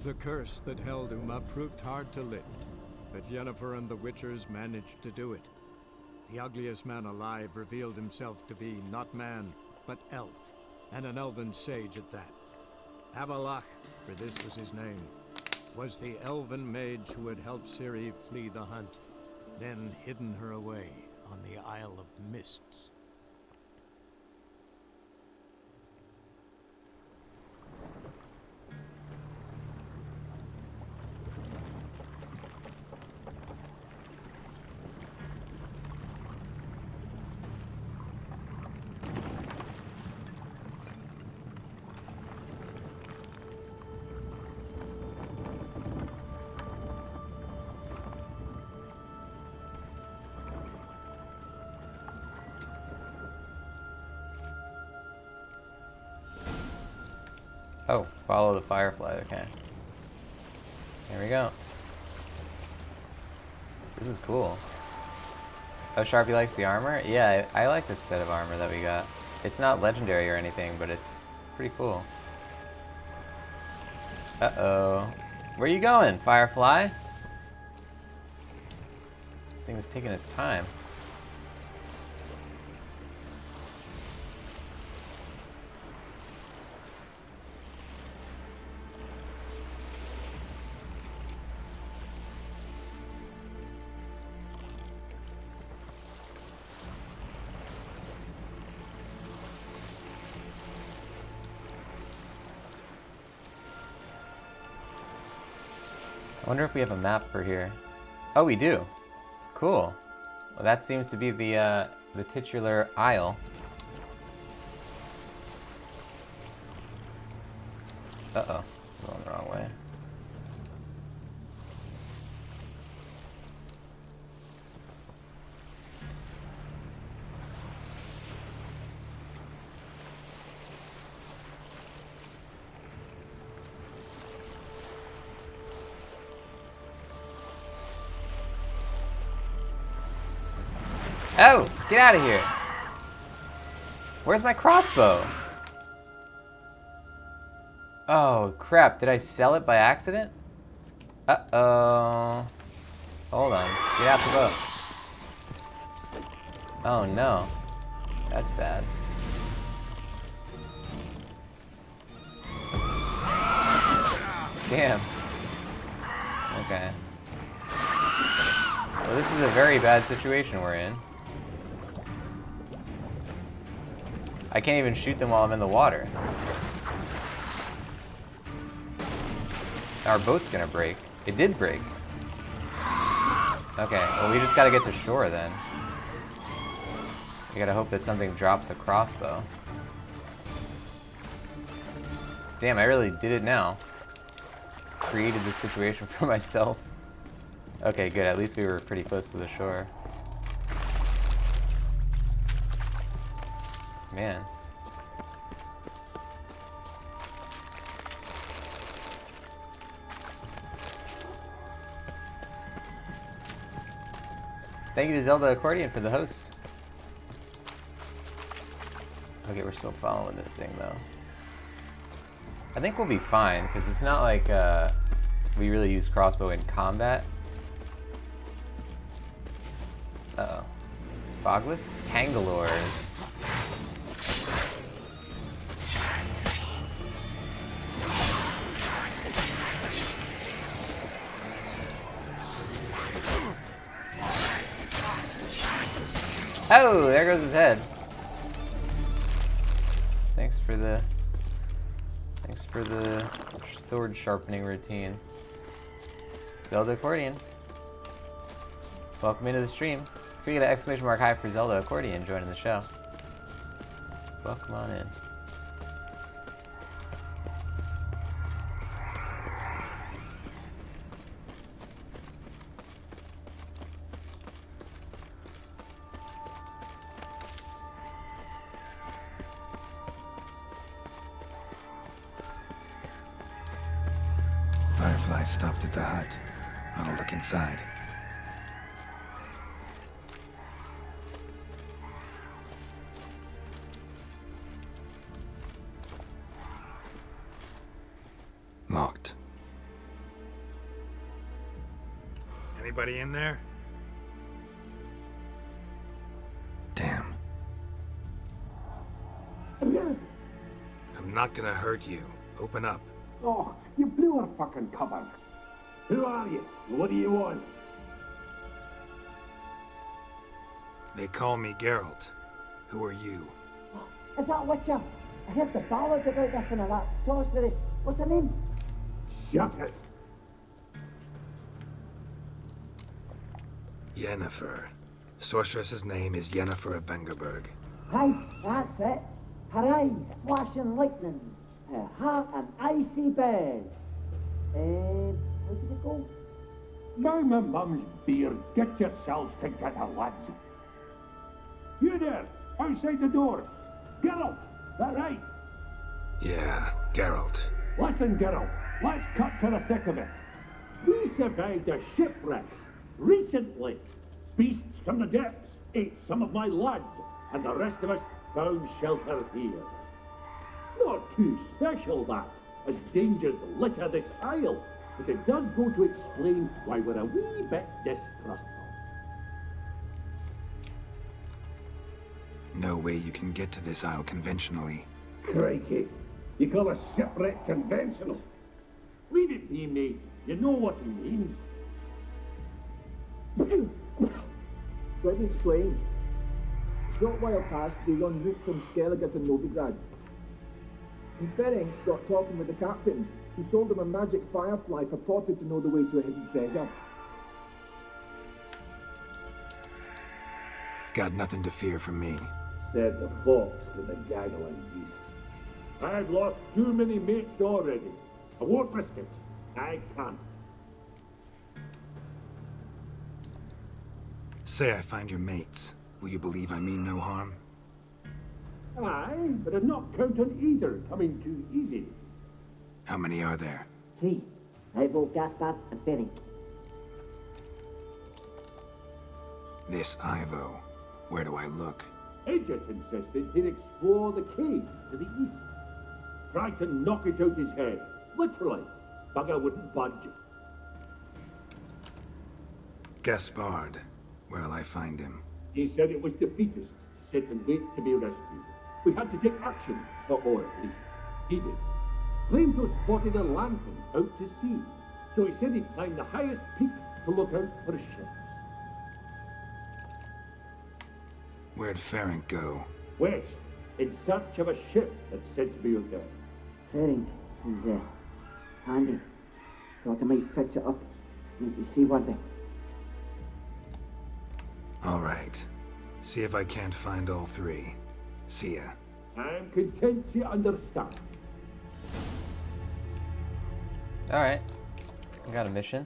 The curse that held Uma proved hard to lift, but Yennefer and the Witchers managed to do it. The ugliest man alive revealed himself to be not man, but elf, and an elven sage at that. Avalach, for this was his name, was the elven mage who had helped Ciri flee the hunt, then hidden her away on the Isle of Mists. Oh, follow the firefly, okay. Here we go. This is cool. Oh, Sharpie likes the armor? Yeah, I like this set of armor that we got. It's not legendary or anything, but it's pretty cool. Uh-oh. Where are you going, Firefly? Thing is taking its time. I wonder if we have a map for here. Oh, we do. Cool. Well, that seems to be the titular isle. Uh-oh. Going the wrong way. Oh, get out of here. Where's my crossbow? Oh, crap. Did I sell it by accident? Uh-oh. Hold on. Get out the boat. Oh no. That's bad. Damn. Okay. Well, this is a very bad situation we're in. I can't even shoot them while I'm in the water. Our boat's gonna break. It did break. Okay, well we just gotta get to shore then. We gotta hope that something drops a crossbow. Damn, I really did it now. Created this situation for myself. Okay, good. At least we were pretty close to the shore. Man. Thank you to Zelda Accordion for the host. Okay, we're still following this thing though. I think we'll be fine, because it's not like we really use crossbow in combat. Uh-oh. Boglets? Tangalores. Oh, there goes his head. Thanks for the sword sharpening routine. Zelda Accordion. Welcome into the stream. If we get an exclamation mark high for Zelda Accordion joining the show. Welcome on in. Firefly stopped at the hut. I'll look inside. Locked. Anybody in there? Damn. I'm not gonna hurt you. Open up. Oh, you blew our fucking cover. Who are you? What do you want? They call me Geralt. Who are you? Is that Witcher? I heard the ballad about this and all that sorceress. What's her name? Shut it. Yennefer. Sorceress's name is Yennefer of Vengerberg. Aye, that's it. Her eyes flashing lightning. Her heart an icy bed. How did it go? Now my mum's beard. Get yourselves together, lads. You there, outside the door. Geralt, that right? Yeah, Geralt. Listen, Geralt, let's cut to the thick of it. We survived a shipwreck recently. Beasts from the depths ate some of my lads, and the rest of us found shelter here. Not too special, that, as dangers litter this isle, but it does go to explain why we're a wee bit distrustful. No way you can get to this isle conventionally. Crikey, you call a shipwreck conventional? Leave it be, mate. You know what he means. Let me explain. A short while past, they run route from Skellige to Novigrad. And Ferenc got talking with the captain, who sold him a magic firefly purported to know the way to a hidden treasure. Got nothing to fear from me. Said the fox to the gaggling geese. I've lost too many mates already. I won't risk it. I can't. Say I find your mates. Will you believe I mean no harm? Aye, but I'd not count on either coming too easy. How many are there? 3. Ivo, Gaspar, and Ferenc. This Ivo. Where do I look? Edget insisted he'd explore the caves to the east. Tried to knock it out his head. Literally. Bugger wouldn't budge. Gaspard. Where'll I find him? He said it was defeatist to sit and wait to be rescued. We had to take action, or at least he did. Claimed to have spotted a lantern out to sea, so he said he'd climb the highest peak to look out for ships. Where'd Ferenc go? West, in search of a ship that's said to be out there. Ferenc is handy. Thought I might fix it up. Make you seaworthy. All right. See if I can't find all three. See ya. I'm content you understand. Alright. I got a mission.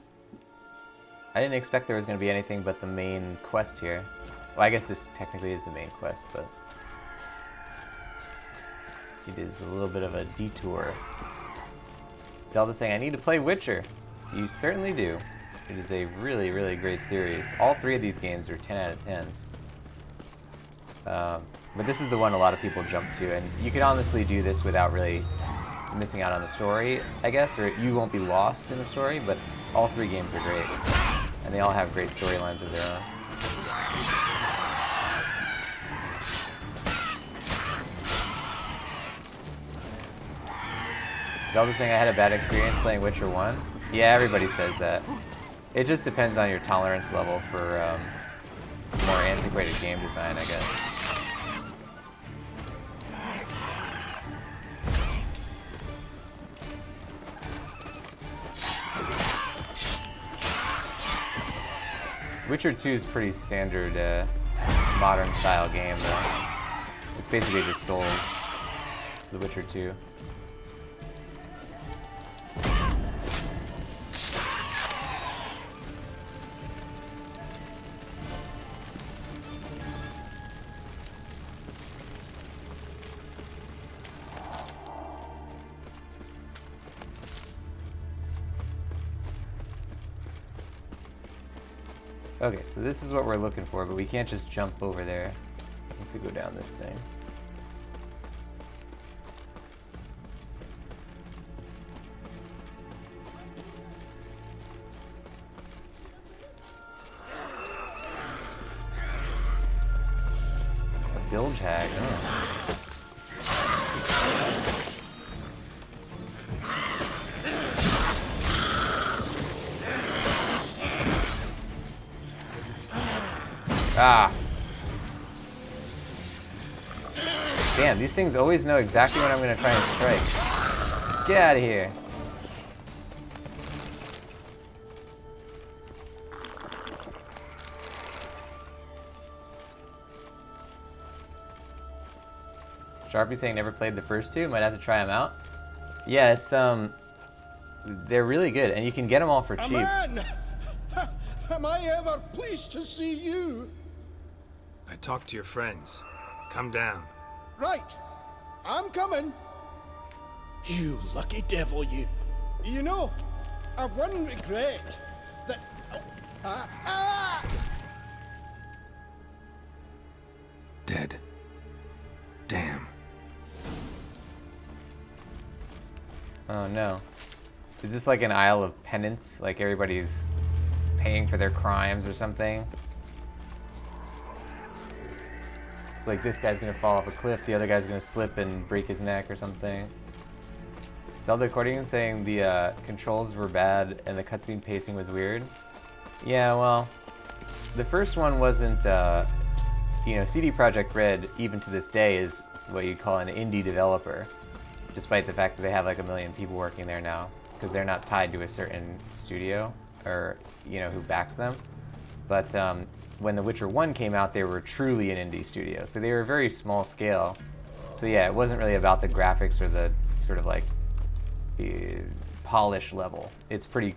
I didn't expect there was going to be anything but the main quest here. Well, I guess this technically is the main quest, but it is a little bit of a detour. Zelda's saying, I need to play Witcher. You certainly do. It is a really, really great series. All three of these games are 10 out of 10s. But this is the one a lot of people jump to, and you can honestly do this without really missing out on the story, I guess, or you won't be lost in the story, but all three games are great. And they all have great storylines of their own. Zelda's saying I had a bad experience playing Witcher 1. Yeah, everybody says that. It just depends on your tolerance level for more antiquated game design, I guess. Witcher 2 is pretty standard modern style game though. It's basically just Souls, The Witcher 2. Okay, so this is what we're looking for, but we can't just jump over there. If we go down this thing. A bilge hag, oh. Ah. Damn, these things always know exactly when I'm going to try and strike. Get out of here. Sharpie saying never played the first two. Might have to try them out. Yeah, it's they're really good, and you can get them all for cheap. Man! Am I ever pleased to see you? I talked to your friends. Come down. Right. I'm coming. You lucky devil, you. You know, I've one regret. That... Dead. Damn. Oh no. Is this like an Isle of Penance? Like everybody's paying for their crimes or something? It's like this guy's gonna fall off a cliff, the other guy's gonna slip and break his neck or something. Zelda Accordion saying the controls were bad and the cutscene pacing was weird. Yeah, well, the first one wasn't, you know, CD Projekt Red, even to this day, is what you'd call an indie developer, despite the fact that they have like 1 million people working there now, because they're not tied to a certain studio, or, you know, who backs them. But when The Witcher 1 came out, they were truly an indie studio, so they were very small scale. So yeah, it wasn't really about the graphics or the sort of like polish level. It's pretty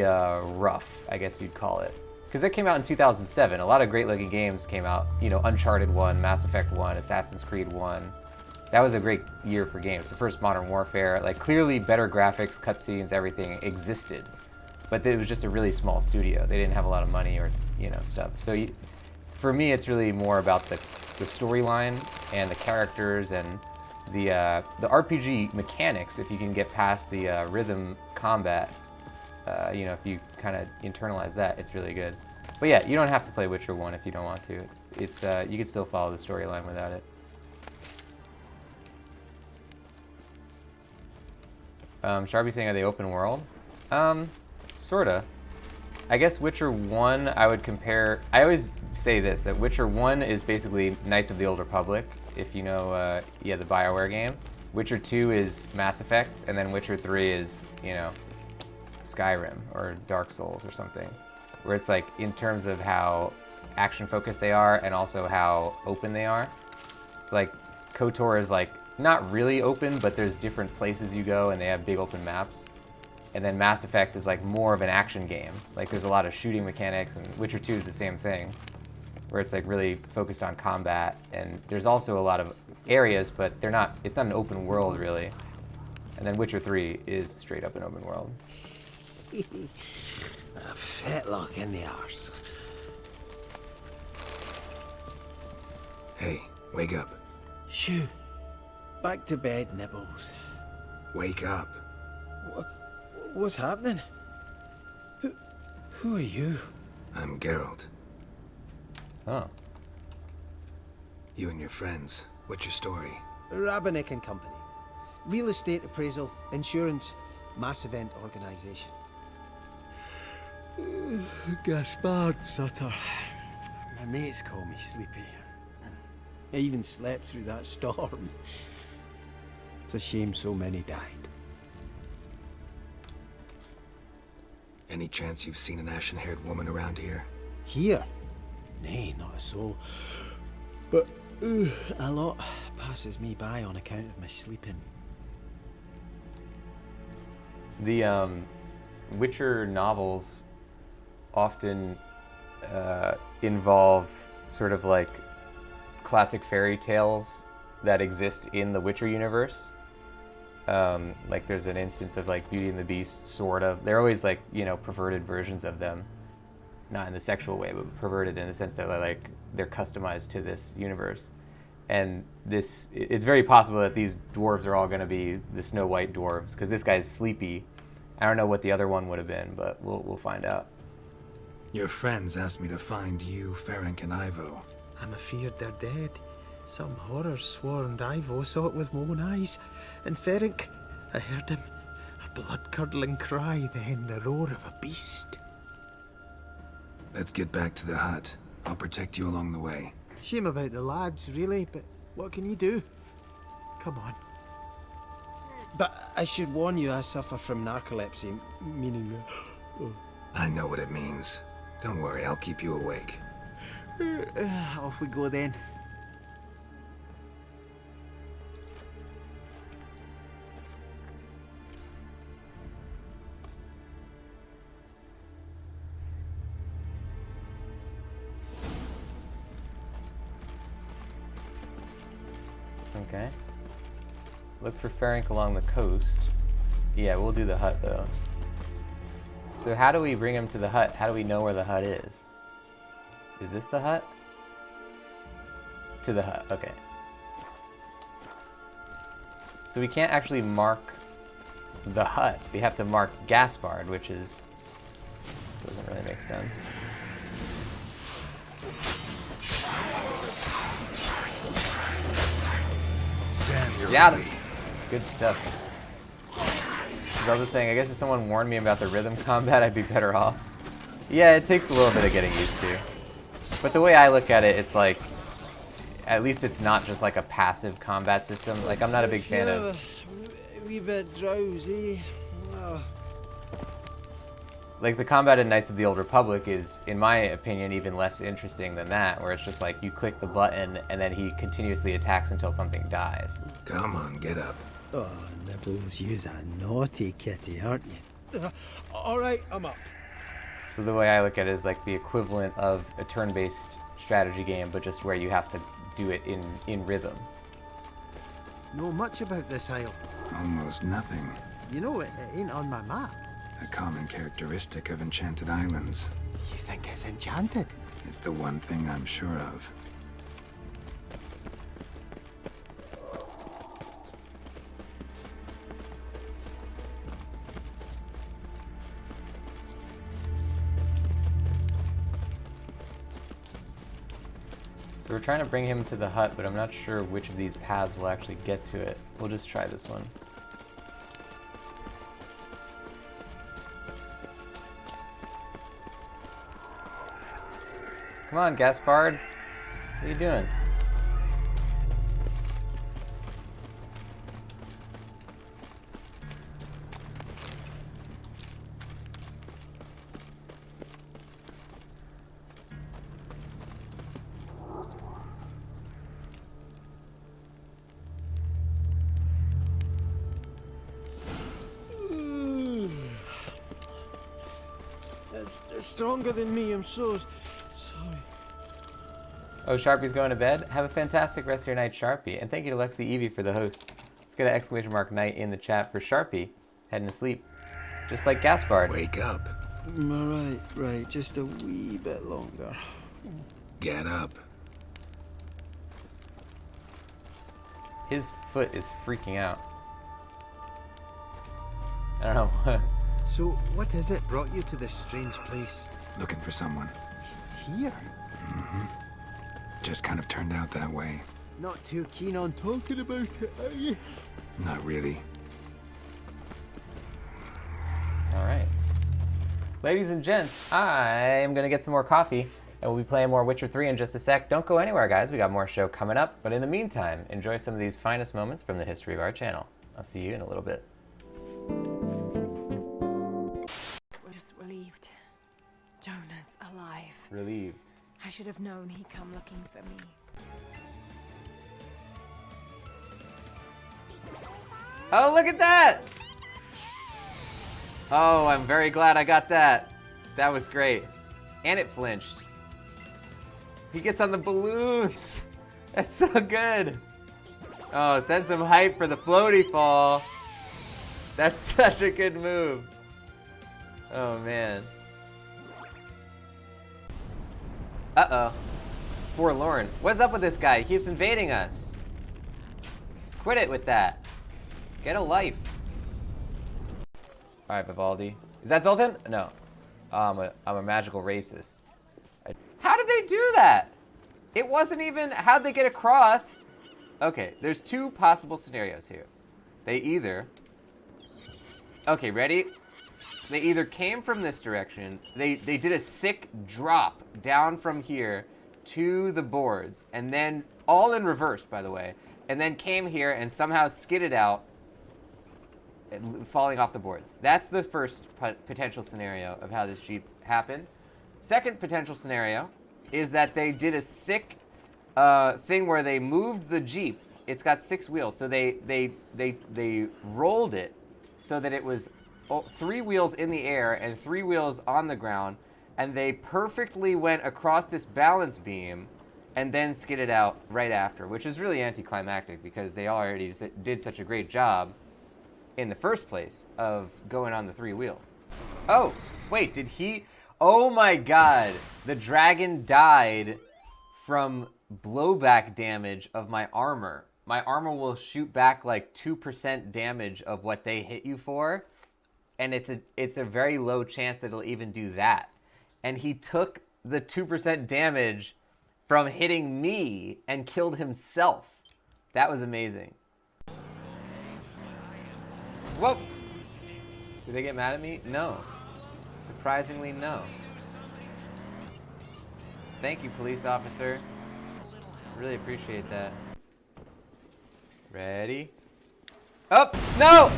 rough, I guess you'd call it. Because it came out in 2007. A lot of great looking games came out. You know, Uncharted 1, Mass Effect 1, Assassin's Creed 1. That was a great year for games. The first Modern Warfare, like clearly better graphics, cutscenes, everything existed. But it was just a really small studio. They didn't have a lot of money or, you know, stuff. So for me, it's really more about the storyline and the characters and the RPG mechanics. If you can get past the rhythm combat, you know, if you kind of internalize that, it's really good. But yeah, you don't have to play Witcher 1 if you don't want to. It's you can still follow the storyline without it. Sharpie saying, are they open world? Sorta. I guess Witcher 1, I would compare... I always say this, that Witcher 1 is basically Knights of the Old Republic, if you know, yeah, the BioWare game. Witcher 2 is Mass Effect, and then Witcher 3 is, you know, Skyrim or Dark Souls or something. Where it's like, in terms of how action-focused they are and also how open they are. It's like, KOTOR is like, not really open, but there's different places you go and they have big open maps. And then Mass Effect is like more of an action game. Like there's a lot of shooting mechanics, and Witcher 2 is the same thing, where it's like really focused on combat. And there's also a lot of areas, but they're not, it's not an open world really. And then Witcher 3 is straight up an open world. A fetlock in the arse. Hey, wake up. Shoo. Back to bed, Nibbles. Wake up. What's happening? Who are you? I'm Geralt. Oh. You and your friends. What's your story? Rabbinick and Company. Real estate appraisal, insurance, mass event organization. Gaspard Sutter. My mates call me Sleepy. I even slept through that storm. It's a shame so many died. Any chance you've seen an ashen-haired woman around here? Here? Nay, not a soul. But a lot passes me by on account of my sleeping. The Witcher novels often involve sort of like classic fairy tales that exist in the Witcher universe. Like there's an instance of like Beauty and the Beast, sort of. They're always like, you know, perverted versions of them. Not in the sexual way, but perverted in the sense that they're customized to this universe. And it's very possible that these dwarves are all going to be the Snow White dwarves, because this guy's Sleepy. I don't know what the other one would have been, but we'll find out. Your friends asked me to find you, Ferenc, and Ivo. I'm afeard they're dead. Some horrors swarmed Ivo, saw it with my own eyes. And Ferenc, I heard him. A blood-curdling cry, then the roar of a beast. Let's get back to the hut. I'll protect you along the way. Shame about the lads, really, but what can you do? Come on. But I should warn you, I suffer from narcolepsy, meaning... I know what it means. Don't worry, I'll keep you awake. Off we go then. Okay. Look for Ferenc along the coast. Yeah, we'll do the hut though. So how do we bring him to the hut? How do we know where the hut is? Is this the hut? To the hut, okay. So we can't actually mark the hut. We have to mark Gaspard, which is... doesn't really make sense. Got him. Good stuff. I was just saying, I guess if someone warned me about the rhythm combat, I'd be better off. Yeah, it takes a little bit of getting used to. But the way I look at it, it's like, at least it's not just like a passive combat system. Like, I'm not a big fan of... A wee bit drowsy. Oh. Like, the combat in Knights of the Old Republic is, in my opinion, even less interesting than that, where it's just like, you click the button, and then he continuously attacks until something dies. Come on, get up. Oh, Nibbles, you's a naughty kitty, aren't you? Alright, I'm up. So the way I look at it is like the equivalent of a turn-based strategy game, but just where you have to do it in rhythm. Know much about this isle? Almost nothing. You know, it ain't on my map. A common characteristic of enchanted islands. You think it's enchanted? It's the one thing I'm sure of. So we're trying to bring him to the hut, but I'm not sure which of these paths will actually get to it. We'll just try this one. Come on, Gaspard. What are you doing? It's stronger than me, I'm so sorry. Oh, Sharpie's going to bed? Have a fantastic rest of your night, Sharpie. And thank you to Lexi Evie for the host. Let's get an exclamation mark night in the chat for Sharpie heading to sleep. Just like Gaspard. Wake up. Right. Just a wee bit longer. Get up. His foot is freaking out. I don't know. So, what is it brought you to this strange place? Looking for someone. Here? Mm-hmm. Just kind of turned out that way. Not too keen on talking about it, are you? Not really. Alright. Ladies and gents, I'm gonna get some more coffee, and we'll be playing more Witcher 3 in just a sec. Don't go anywhere, guys. We got more show coming up. But in the meantime, enjoy some of these finest moments from the history of our channel. I'll see you in a little bit. We're just relieved. Jonah's alive. Relieved. I should have known he'd come looking for me. Oh, look at that! Oh, I'm very glad I got that. That was great. And it flinched. He gets on the balloons. That's so good. Oh, send some hype for the floaty fall. That's such a good move. Oh, man. Uh-oh. Forlorn. What's up with this guy? He keeps invading us. Quit it with that. Get a life. Alright, Vivaldi. Is that Zoltan? No. I'm a magical racist. How did they do that? It wasn't even... How'd they get across? Okay, there's two possible scenarios here. They either... Okay, ready? They either came from this direction, they did a sick drop down from here to the boards, and then, all in reverse, by the way, and then came here and somehow skidded out, falling off the boards. That's the first potential scenario of how this Jeep happened. Second potential scenario is that they did a sick thing where they moved the Jeep. It's got 6 wheels, so they rolled it so that it was 3 wheels in the air and 3 wheels on the ground, and they perfectly went across this balance beam and then skidded out right after, which is really anticlimactic because they already did such a great job in the first place of going on the 3 wheels. Oh, wait, did he? Oh my god, the dragon died from blowback damage of my armor. My armor will shoot back like 2% damage of what they hit you for, and it's a very low chance that it'll even do that. And he took the 2% damage from hitting me and killed himself. That was amazing. Whoa! Did they get mad at me? No. Surprisingly, no. Thank you, police officer. Really appreciate that. Ready? Oh, no!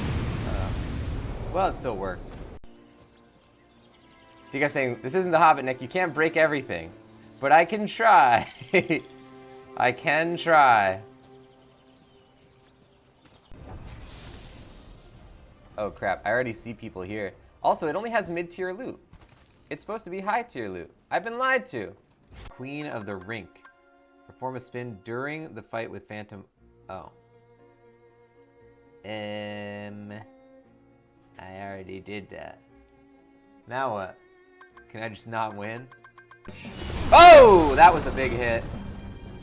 Well, it still worked. You guys saying, this isn't the Hobbit, Nick. You can't break everything. But I can try. I can try. Oh crap, I already see people here. Also, it only has mid-tier loot. It's supposed to be high-tier loot. I've been lied to. Queen of the Rink. Perform a spin during the fight with Phantom... Oh. I already did that. Now what? Can I just not win? Oh! That was a big hit.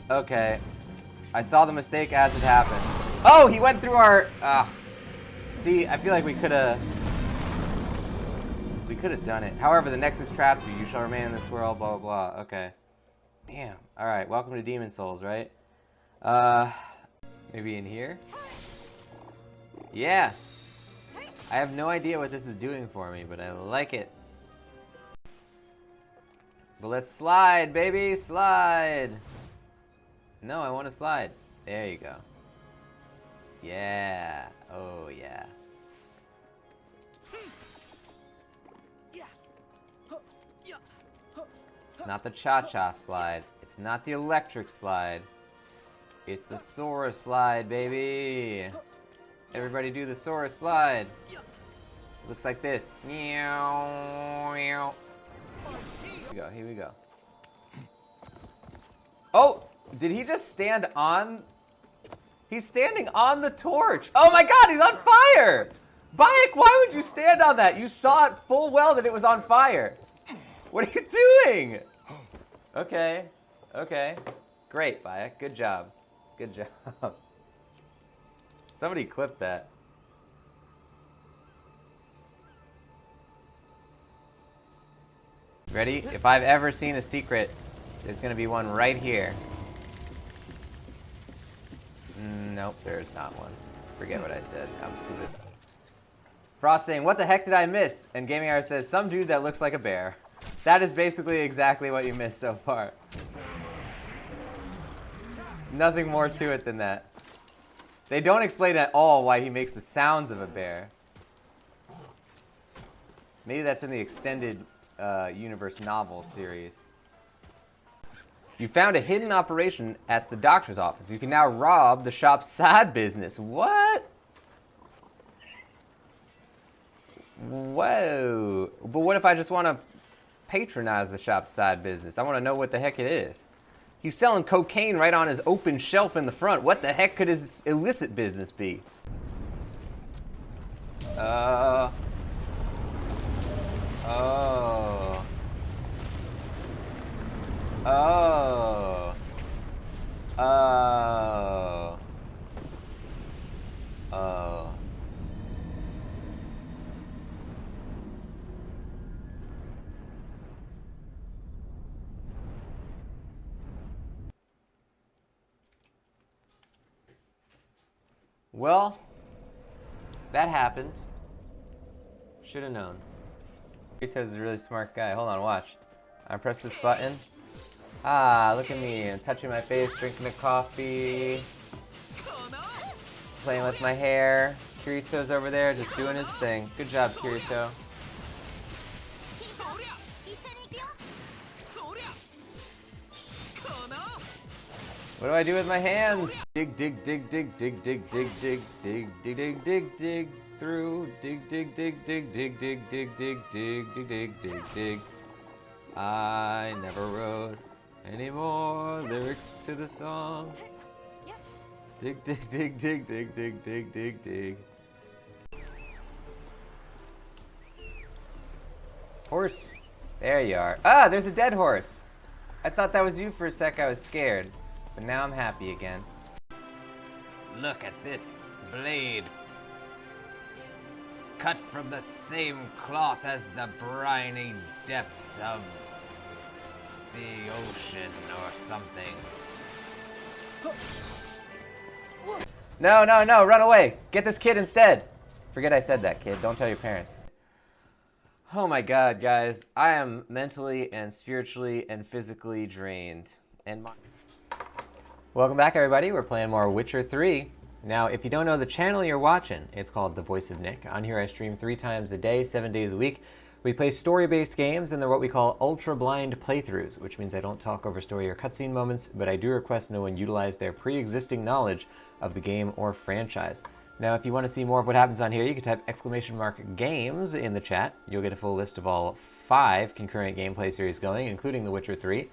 Okay. I saw the mistake as it happened. Oh! He went through our... See, I feel like we could have done it. However, the Nexus traps you. You shall remain in this world, blah, blah, blah. Okay. Damn. Alright, welcome to Demon Souls, right? Maybe in here? Yeah! I have no idea what this is doing for me, but I like it. But let's slide, baby! Slide! No, I want to slide. There you go. Yeah. Oh, yeah. It's not the cha-cha slide. It's not the electric slide. It's the Sora slide, baby. Everybody do the Sora slide. Looks like this. Here we go, here we go. Oh! Did he just stand on... He's standing on the torch. Oh my god, he's on fire! Bayek, why would you stand on that? You saw it full well that it was on fire. What are you doing? Okay. Okay. Great, Bayek. Good job. Good job. Somebody clip that. Ready? If I've ever seen a secret, there's gonna be one right here. Nope, there's not one. Forget what I said. I'm stupid. Frost saying, what the heck did I miss? And Gaming Hour says, some dude that looks like a bear. That is basically exactly what you missed so far. Nothing more to it than that. They don't explain at all why he makes the sounds of a bear. Maybe that's in the extended universe novel series. You found a hidden operation at the doctor's office. You can now rob the shop's side business. What? Whoa. But what if I just want to patronize the shop's side business? I want to know what the heck it is. He's selling cocaine right on his open shelf in the front. What the heck could his illicit business be? Oh. Oh. Oh. Oh. Well, that happened. Should have known. Rito's a really smart guy. Hold on, watch. I press this button. Ah, look at me. I'm touching my face, drinking a coffee, playing with my hair. Kirito's over there just doing his thing. Good job, Kirito. What do I do with my hands? Dig, dig, dig, dig, dig, dig, dig, dig, dig, dig, dig, dig, dig, through. Dig, dig, dig, dig, dig, dig, dig, dig, dig, dig, dig, dig, dig. I never wrote any more lyrics to the song. Dig, dig, dig, dig, dig, dig, dig, dig, dig. Horse. There you are. Ah, there's a dead horse. I thought that was you for a sec. I was scared. But now I'm happy again. Look at this blade. Cut from the same cloth as the briny depths of the ocean or something. No, no, no, run away. Get this kid instead. Forget I said that, kid. Don't tell your parents. Oh my god, guys. I am mentally and spiritually and physically drained. And welcome back, everybody. We're playing more Witcher 3. Now, if you don't know the channel you're watching, it's called The Voice of Nick. On here I stream 3 times a day, 7 days a week. We play story-based games, and they're what we call ultra-blind playthroughs, which means I don't talk over story or cutscene moments, but I do request no one utilize their pre-existing knowledge of the game or franchise. Now, if you want to see more of what happens on here, you can type !games in the chat. You'll get a full list of all 5 concurrent gameplay series going, including The Witcher 3.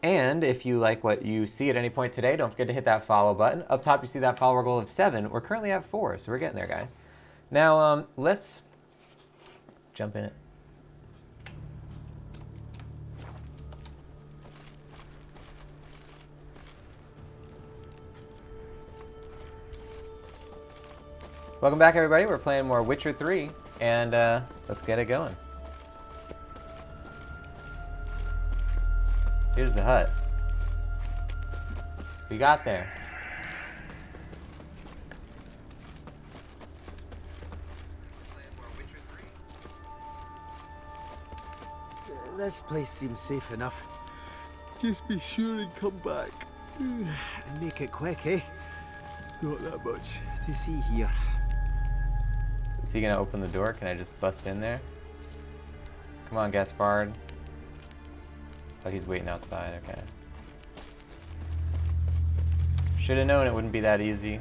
And if you like what you see at any point today, don't forget to hit that follow button. Up top, you see that follower goal of 7. We're currently at 4, so we're getting there, guys. Now, let's jump in it. Welcome back, everybody. We're playing more Witcher 3, and let's get it going. Here's the hut. We got there. This place seems safe enough. Just be sure and come back. And make it quick, eh? Not that much to see here. Is he gonna open the door? Can I just bust in there? Come on, Gaspard. Oh, he's waiting outside, okay. Should have known it wouldn't be that easy.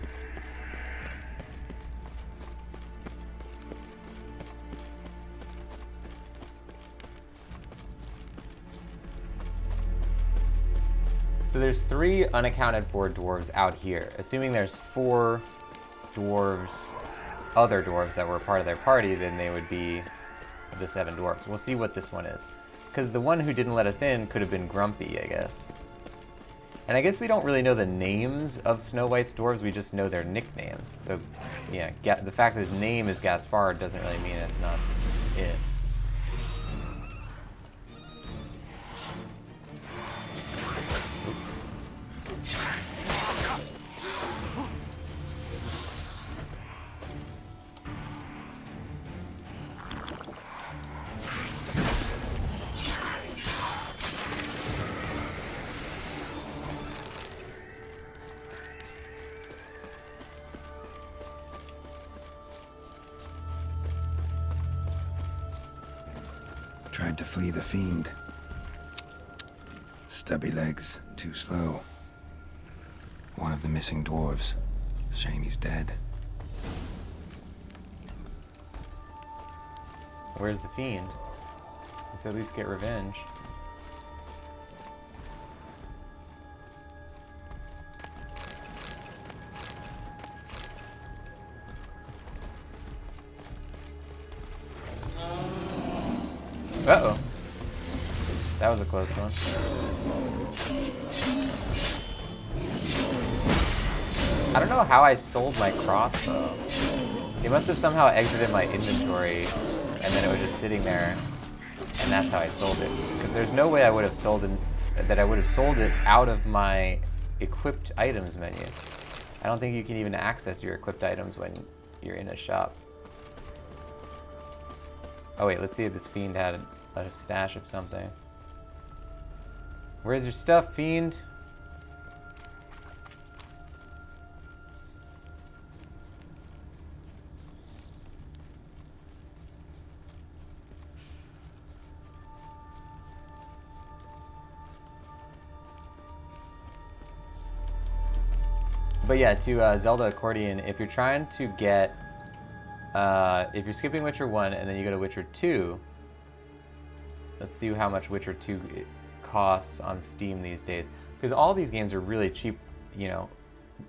So there's 3 unaccounted for dwarves out here. Assuming there's 4 dwarves, other dwarves that were part of their party, then they would be the 7 dwarves. We'll see what this one is. Because the one who didn't let us in could have been Grumpy, I guess. And I guess we don't really know the names of Snow White's dwarves, we just know their nicknames. So, yeah, the fact that his name is Gaspard doesn't really mean it's not it. Tried to flee the fiend. Stubby legs, too slow. One of the missing dwarves. Shame he's dead. Where's the fiend? Let's at least get revenge. Uh-oh. That was a close one. I don't know how I sold my crossbow. It must have somehow exited my inventory, and then it was just sitting there, and that's how I sold it. Because there's no way I would have sold it, that I would have sold it out of my equipped items menu. I don't think you can even access your equipped items when you're in a shop. Oh wait, let's see if this fiend had a stash of something. Where's your stuff, fiend? But yeah, to Zelda Accordion, if you're trying to get, if you're skipping Witcher 1 and then you go to Witcher 2, let's see how much Witcher 2 it costs on Steam these days. Because all these games are really cheap, you know.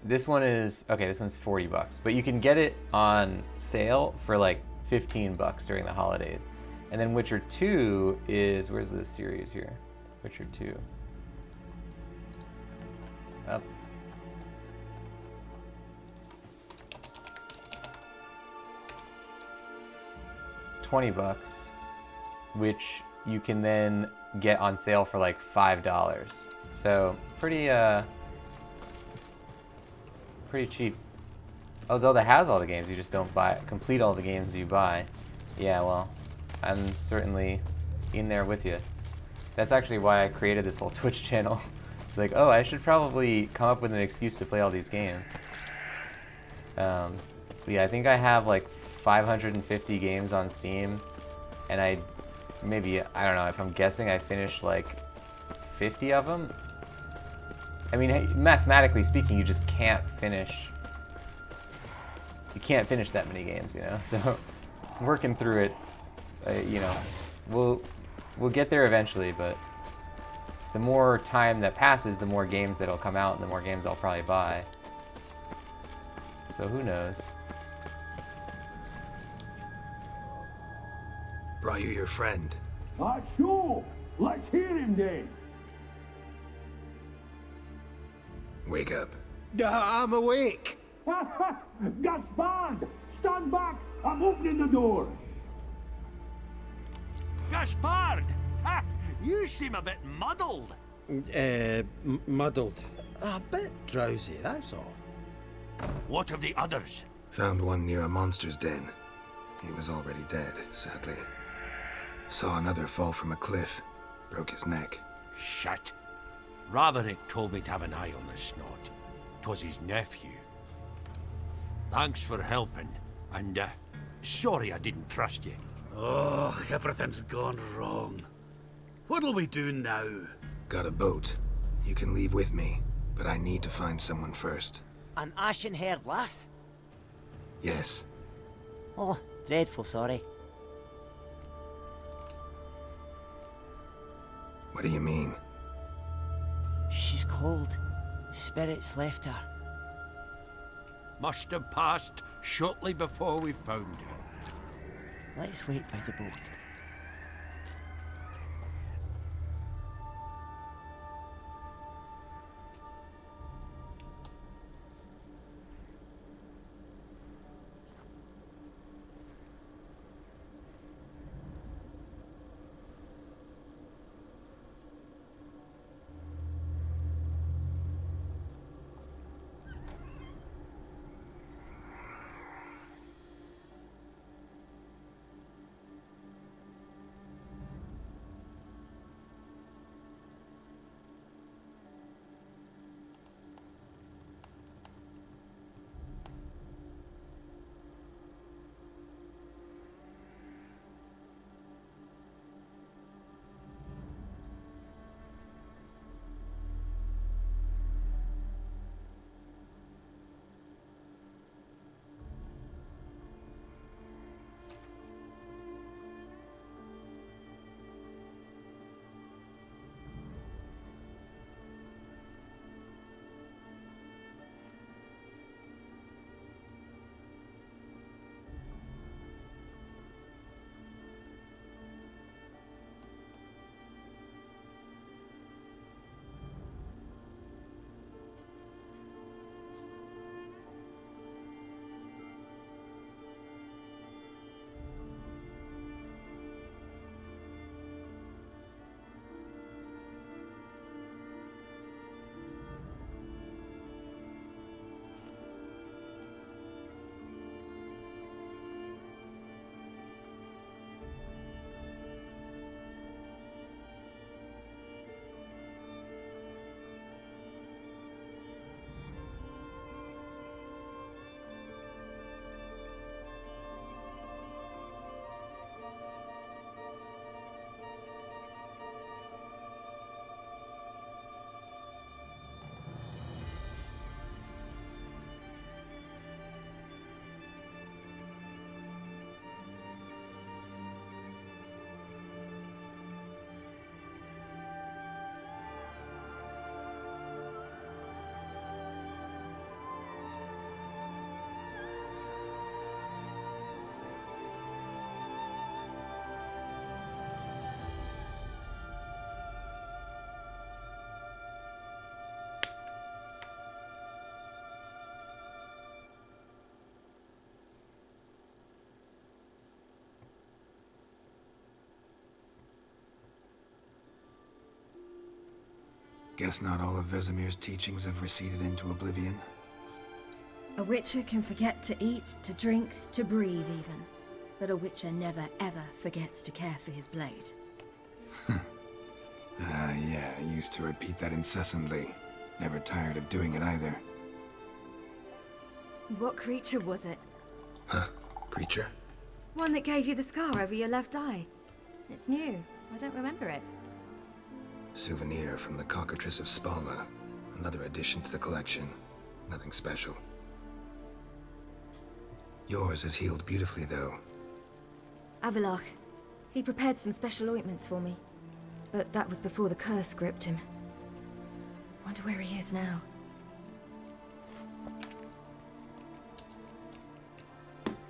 This one is, okay, this one's 40 bucks. But you can get it on sale for like 15 bucks during the holidays. And then Witcher 2 is, where's the series here? Witcher 2. Up. $20, which you can then get on sale for like $5. So pretty cheap. Oh, Zelda has all the games, you just don't complete all the games you buy. Yeah, well, I'm certainly in there with you. That's actually why I created this whole Twitch channel. It's like, oh, I should probably come up with an excuse to play all these games. Yeah, I think I have like 550 games on Steam, and I don't know, if I'm guessing, I finished like 50 of them. I mean, mathematically speaking, you just can't finish. You can't finish that many games, you know. So, working through it, you know, we'll get there eventually. But the more time that passes, the more games that'll come out, and the more games I'll probably buy. So who knows? Brought you your friend. Sure. Let's hear him then. Wake up. I'm awake. Gaspard, stand back. I'm opening the door. Gaspard! Ha! You seem a bit muddled. Muddled. A bit drowsy, that's all. What of the others? Found one near a monster's den. He was already dead, sadly. Saw another fall from a cliff. Broke his neck. Shit. Roderick told me to have an eye on the snot. 'Twas his nephew. Thanks for helping, and sorry I didn't trust you. Oh, everything's gone wrong. What'll we do now? Got a boat. You can leave with me, but I need to find someone first. An ashen-haired lass? Yes. Oh, dreadful sorry. What do you mean? She's cold. Spirits left her. Must have passed shortly before we found her. Let's wait by the boat. Guess not all of Vesemir's teachings have receded into oblivion. A witcher can forget to eat, to drink, to breathe even. But a witcher never ever forgets to care for his blade. Yeah, I used to repeat that incessantly. Never tired of doing it either. What creature was it? Huh? Creature? One that gave you the scar over your left eye. It's new. I don't remember it. Souvenir from the Cockatrice of Spala. Another addition to the collection. Nothing special. Yours is healed beautifully, though. Avalok. He prepared some special ointments for me. But that was before the curse gripped him. Wonder where he is now.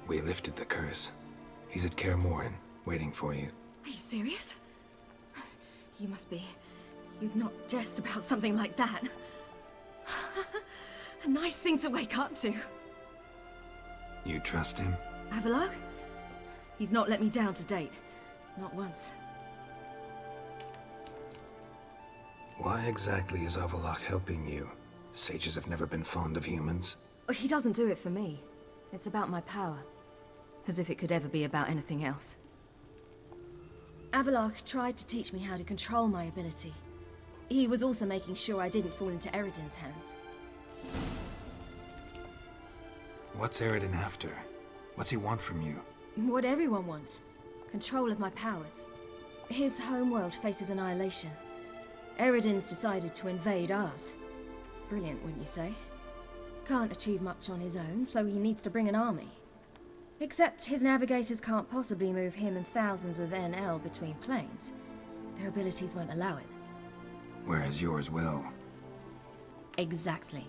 We lifted the curse. He's at Kaer Morhen, waiting for you. Are you serious? You must be. You'd not jest about something like that. A nice thing to wake up to. You trust him? Avalok? He's not let me down to date. Not once. Why exactly is Avalok helping you? Sages have never been fond of humans. He doesn't do it for me. It's about my power. As if it could ever be about anything else. Avalok tried to teach me how to control my ability. He was also making sure I didn't fall into Eredin's hands. What's Eredin after? What's he want from you? What everyone wants. Control of my powers. His homeworld faces annihilation. Eredin's decided to invade ours. Brilliant, wouldn't you say? Can't achieve much on his own, so he needs to bring an army. Except his navigators can't possibly move him and thousands of NL between planes. Their abilities won't allow it. Whereas yours will. Exactly.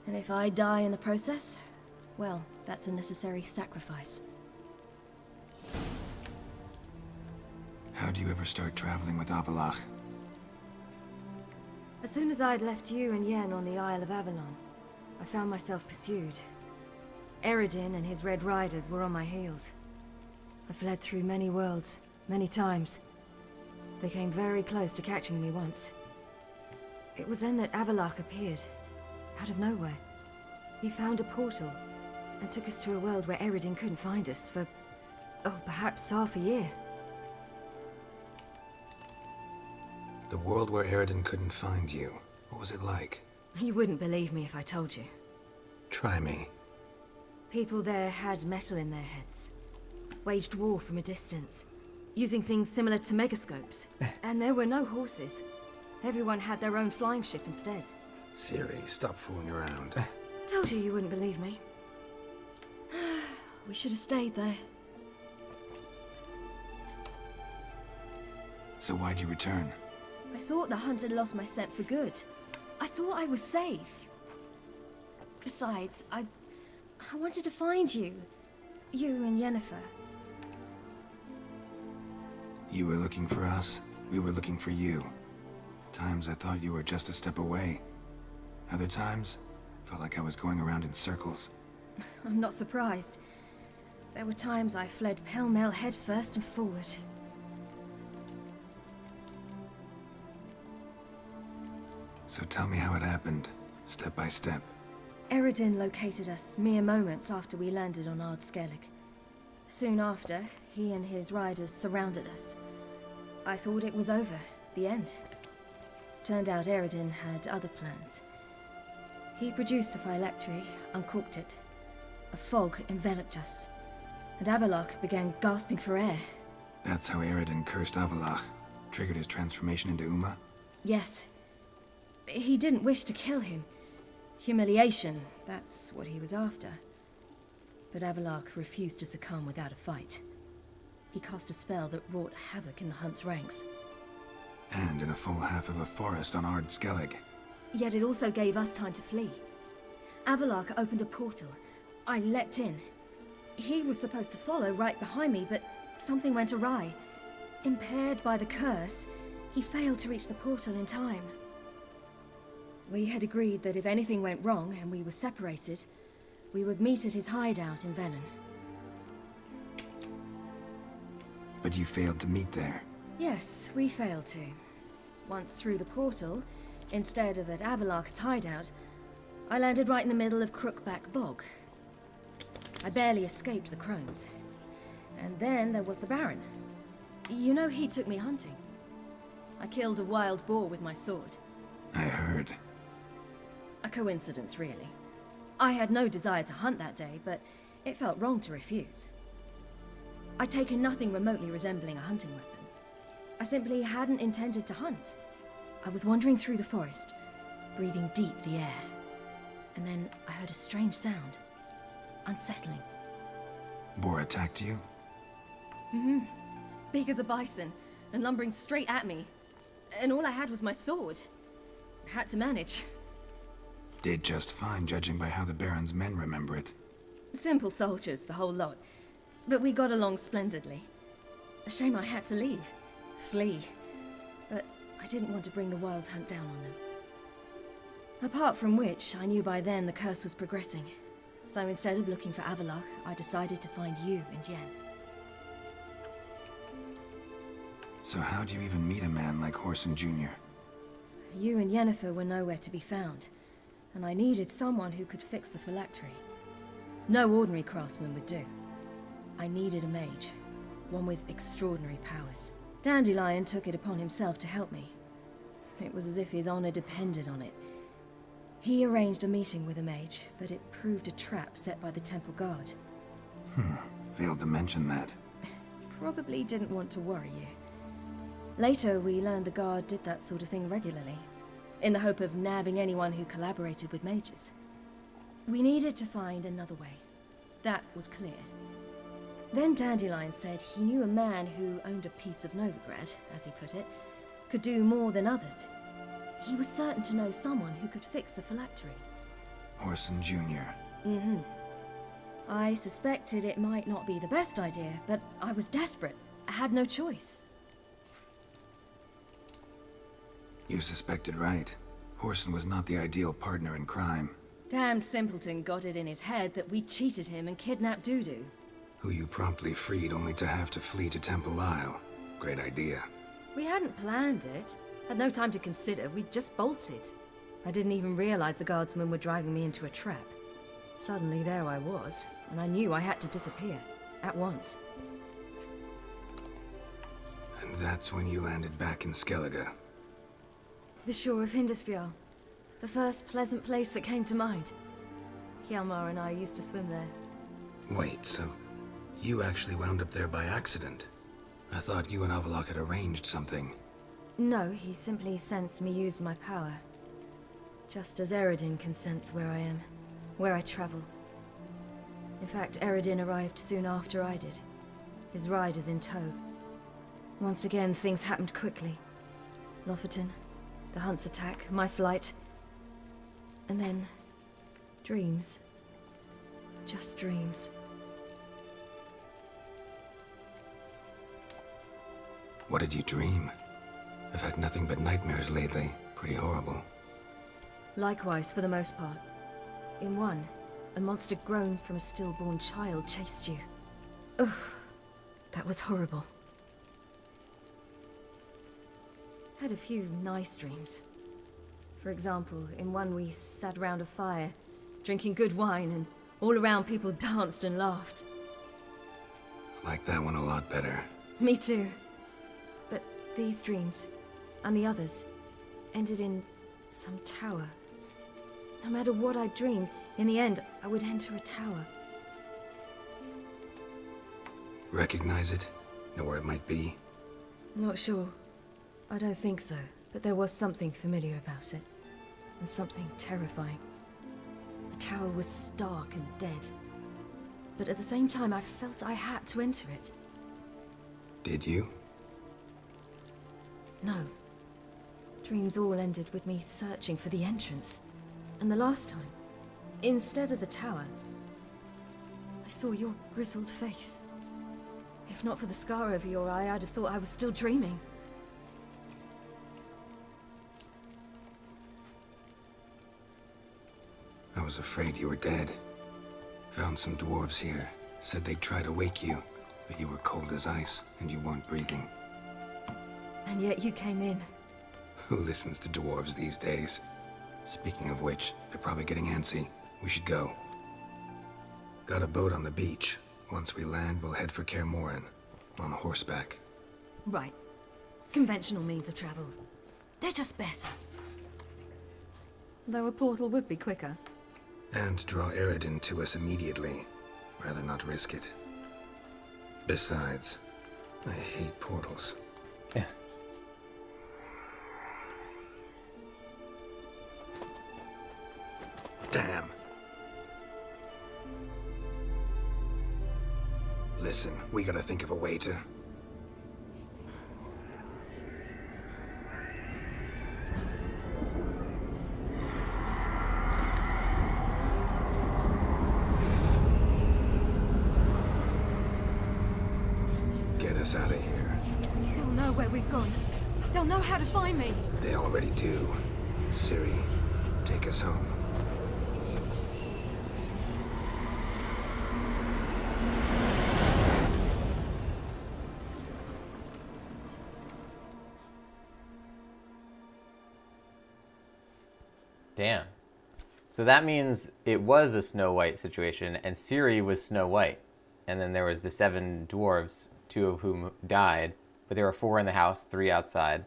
And if I die in the process, well, that's a necessary sacrifice. How do you ever start traveling with Avalach? As soon as I'd left you and Yen on the Isle of Avalon, I found myself pursued. Eredin and his Red Riders were on my heels. I fled through many worlds, many times. They came very close to catching me once. It was then that Avalach appeared, out of nowhere. He found a portal, and took us to a world where Eredin couldn't find us for, perhaps half a year. The world where Eredin couldn't find you. What was it like? You wouldn't believe me if I told you. Try me. People there had metal in their heads. Waged war from a distance, using things similar to megascopes. And there were no horses. Everyone had their own flying ship instead. Siri, stop fooling around. Told you wouldn't believe me. We should have stayed there. So why'd you return? I thought the hunt had lost my scent for good. I thought I was safe. Besides, I wanted to find you. You and Yennefer. You were looking for us. We were looking for you. Times I thought you were just a step away. Other times, felt like I was going around in circles. I'm not surprised. There were times I fled pell-mell headfirst and forward. So tell me how it happened, step by step. Eredin located us mere moments after we landed on Ard Skellig. Soon after, he and his riders surrounded us. I thought it was over, the end. Turned out Eredin had other plans. He produced the phylactery, uncorked it. A fog enveloped us, and Avalok began gasping for air. That's how Eredin cursed Avalach, triggered his transformation into Uma? Yes. He didn't wish to kill him. Humiliation, that's what he was after. But Avalok refused to succumb without a fight. He cast a spell that wrought havoc in the hunt's ranks. And in a full half of a forest on Ard Skellig. Yet it also gave us time to flee. Avalok opened a portal. I leapt in. He was supposed to follow right behind me, but something went awry. Impaired by the curse, he failed to reach the portal in time. We had agreed that if anything went wrong and we were separated, we would meet at his hideout in Velen. But you failed to meet there. Yes, we failed to. Once through the portal, instead of at Avalok's hideout, I landed right in the middle of Crookback Bog. I barely escaped the crones. And then there was the Baron. You know, he took me hunting. I killed a wild boar with my sword. I heard. A coincidence, really. I had no desire to hunt that day, but it felt wrong to refuse. I'd taken nothing remotely resembling a hunting weapon. I simply hadn't intended to hunt. I was wandering through the forest, breathing deep the air. And then I heard a strange sound. Unsettling. Boar attacked you? Mm-hmm. Big as a bison, and lumbering straight at me. And all I had was my sword. Had to manage. Did just fine, judging by how the Baron's men remember it. Simple soldiers, the whole lot. But we got along splendidly. A shame I had to leave. Flee. But I didn't want to bring the wild hunt down on them. Apart from which, I knew by then the curse was progressing. So instead of looking for Avalok, I decided to find you and Yen. So how'd you even meet a man like Horson Jr.? You and Yennefer were nowhere to be found. and I needed someone who could fix the phylactery. No ordinary craftsman would do. I needed a mage, one with extraordinary powers. Dandelion took it upon himself to help me. It was as if his honor depended on it. He arranged a meeting with a mage, but it proved a trap set by the temple guard. Failed to mention that. Probably didn't want to worry you. Later, we learned the guard did that sort of thing regularly, in the hope of nabbing anyone who collaborated with mages. We needed to find another way. That was clear. Then Dandelion said he knew a man who owned a piece of Novigrad, as he put it, could do more than others. He was certain to know someone who could fix the phylactery. Orson Jr. Mm-hmm. I suspected it might not be the best idea, but I was desperate. I had no choice. You suspected right. Orson was not the ideal partner in crime. Damned simpleton got it in his head that we cheated him and kidnapped Dudu. Who you promptly freed only to have to flee to Temple Isle. Great idea. We hadn't planned it. Had no time to consider. We just bolted. I didn't even realize the guardsmen were driving me into a trap. Suddenly there I was, and I knew I had to disappear. At once. And that's when you landed back in Skellige. The shore of Hindisfjall. The first pleasant place that came to mind. Hjalmar and I used to swim there. Wait, so you actually wound up there by accident? I thought you and Avalok had arranged something. No, he simply sensed me use my power. Just as Eredin can sense where I am, where I travel. In fact, Eredin arrived soon after I did. His riders in tow. Once again, things happened quickly. Lofoten, the Hunt's attack, my flight. And then, dreams. Just dreams. What did you dream? I've had nothing but nightmares lately. Pretty horrible. Likewise, for the most part. In one, a monster grown from a stillborn child chased you. Ugh, that was horrible. Had a few nice dreams. For example, in one we sat around a fire, drinking good wine, and all around people danced and laughed. Like that one a lot better. Me too. But these dreams, and the others, ended in some tower. No matter what I dreamed, in the end, I would enter a tower. Recognize it? Know where it might be? Not sure. I don't think so, but there was something familiar about it. And something terrifying. The tower was stark and dead. But at the same time, I felt I had to enter it. Did you? No. Dreams all ended with me searching for the entrance. And the last time, instead of the tower, I saw your grizzled face. If not for the scar over your eye, I'd have thought I was still dreaming. I was afraid you were dead. Found some dwarves here. Said they'd try to wake you, but you were cold as ice, and you weren't breathing. And yet you came in. Who listens to dwarves these days? Speaking of which, they're probably getting antsy. We should go. Got a boat on the beach. Once we land, we'll head for Kaer Morhen. On horseback. Right. Conventional means of travel. They're just better. Though a portal would be quicker. And draw Eredin to us immediately. Rather not risk it. Besides, I hate portals. Yeah. Damn. Listen, we gotta think of a way to... Get us out of here. They'll know where we've gone. They'll know how to find me. They already do. Ciri, take us home. Damn. So that means it was a Snow White situation, and Ciri was Snow White. And then there was the 7 dwarves, 2 of whom died, but there were 4 in the house, 3 outside.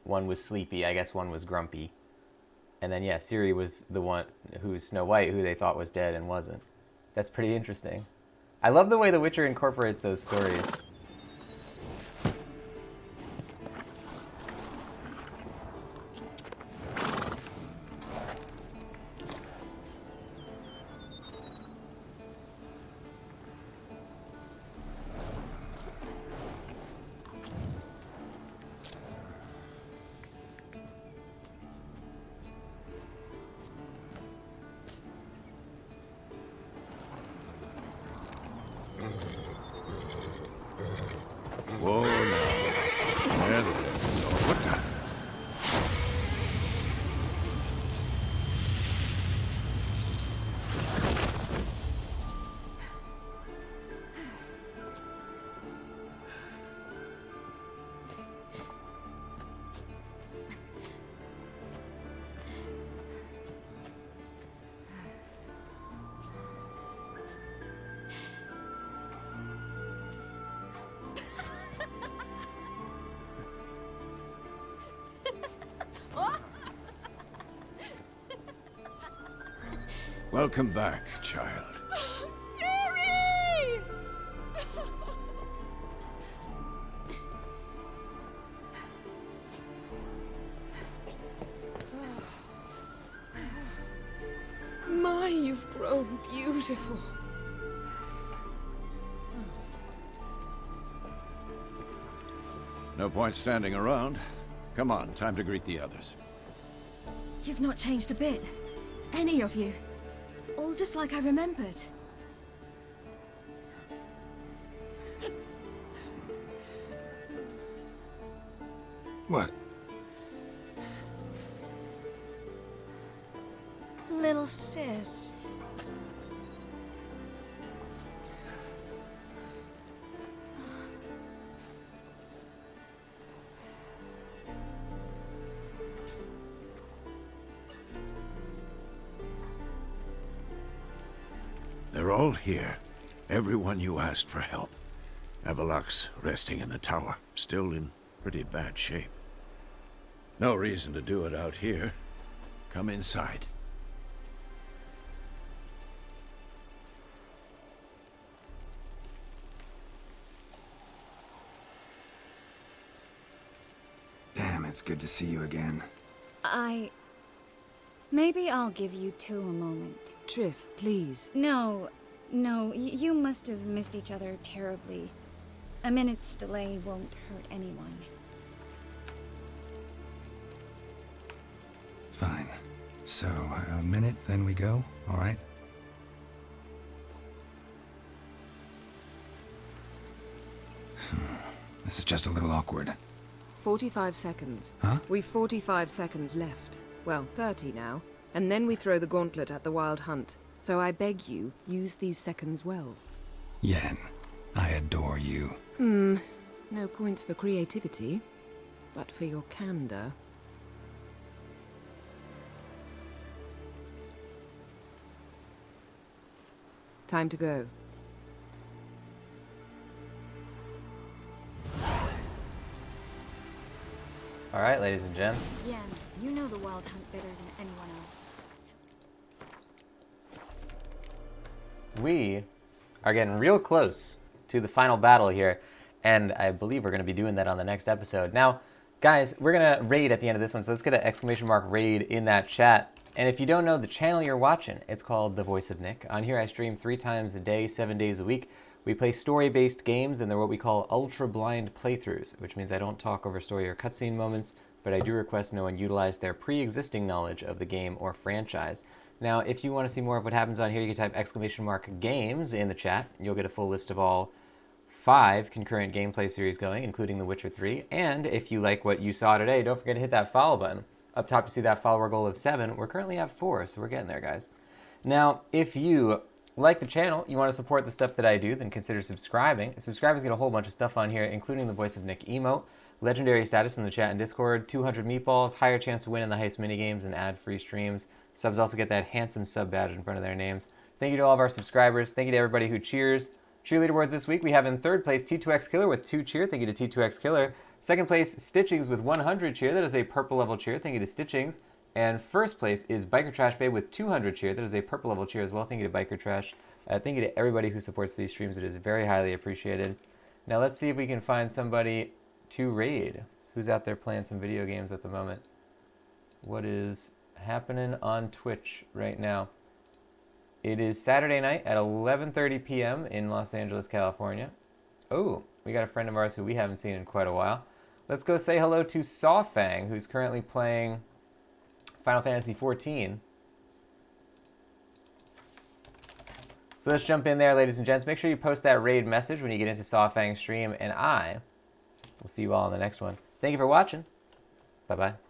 1 was sleepy, I guess 1 was grumpy. And then, yeah, Ciri was the one who's Snow White, who they thought was dead and wasn't. That's pretty interesting. I love the way The Witcher incorporates those stories. Whoa, now. There it is. What the? Welcome back, child. Ciri! My, you've grown beautiful. No point standing around. Come on, time to greet the others. You've not changed a bit. Any of you. All just like I remembered. What? Little sis. They're all here. Everyone you asked for help. Avalok's resting in the tower, still in pretty bad shape. No reason to do it out here. Come inside. Damn, it's good to see you again. Maybe I'll give you two a moment. Triss, please. No, you must have missed each other terribly. A minute's delay won't hurt anyone. Fine. So, a minute, then we go, all right? This is just a little awkward. 45 seconds. Huh? We've 45 seconds left. Well, 30 now. And then we throw the gauntlet at the Wild Hunt. So I beg you, use these seconds well. Yen, I adore you. No points for creativity, but for your candor. Time to go. All right, ladies and gents. Yen, you know the Wild Hunt better than anyone else. We are getting real close to the final battle here, and I believe we're going to be doing that on the next episode. Now, guys, we're going to raid at the end of this one, so let's get an exclamation mark raid in that chat. And if you don't know the channel you're watching, it's called The Voice of Nick. On here, I stream 3 times a day, 7 days a week. We play story-based games, and they're what we call ultra-blind playthroughs, which means I don't talk over story or cutscene moments, but I do request no one utilize their pre-existing knowledge of the game or franchise. Now, if you want to see more of what happens on here, you can type exclamation mark games in the chat. You'll get a full list of all 5 concurrent gameplay series going, including The Witcher 3. And if you like what you saw today, don't forget to hit that follow button. Up top, you see that follower goal of 7. We're currently at 4, so we're getting there, guys. Now, if you like the channel, you want to support the stuff that I do, then consider subscribing. Subscribers get a whole bunch of stuff on here, including the Voice of Nick emote, legendary status in the chat and Discord, 200 meatballs, higher chance to win in the heist minigames, and ad-free streams. Subs also get that handsome sub badge in front of their names. Thank you to all of our subscribers. Thank you to everybody who cheers. Cheerleader awards this week, we have in third place T2X Killer with 2 cheer. Thank you to T2X Killer. Second place, Stitchings with 100 cheer. That is a purple level cheer. Thank you to Stitchings. And first place is Biker Trash Babe with 200 cheer. That is a purple level cheer as well. Thank you to Biker Trash. Thank you to everybody who supports these streams. It is very highly appreciated. Now let's see if we can find somebody to raid. Who's out there playing some video games at the moment? What is happening on Twitch right now? It is Saturday night at 11:30 p.m. in Los Angeles, California. Oh, we got a friend of ours who we haven't seen in quite a while. Let's go say hello to Sawfang, who's currently playing Final Fantasy XIV. So let's jump in there, ladies and gents. Make sure you post that raid message when you get into Sawfang's stream, and I will see you all in the next one. Thank you for watching. Bye-bye.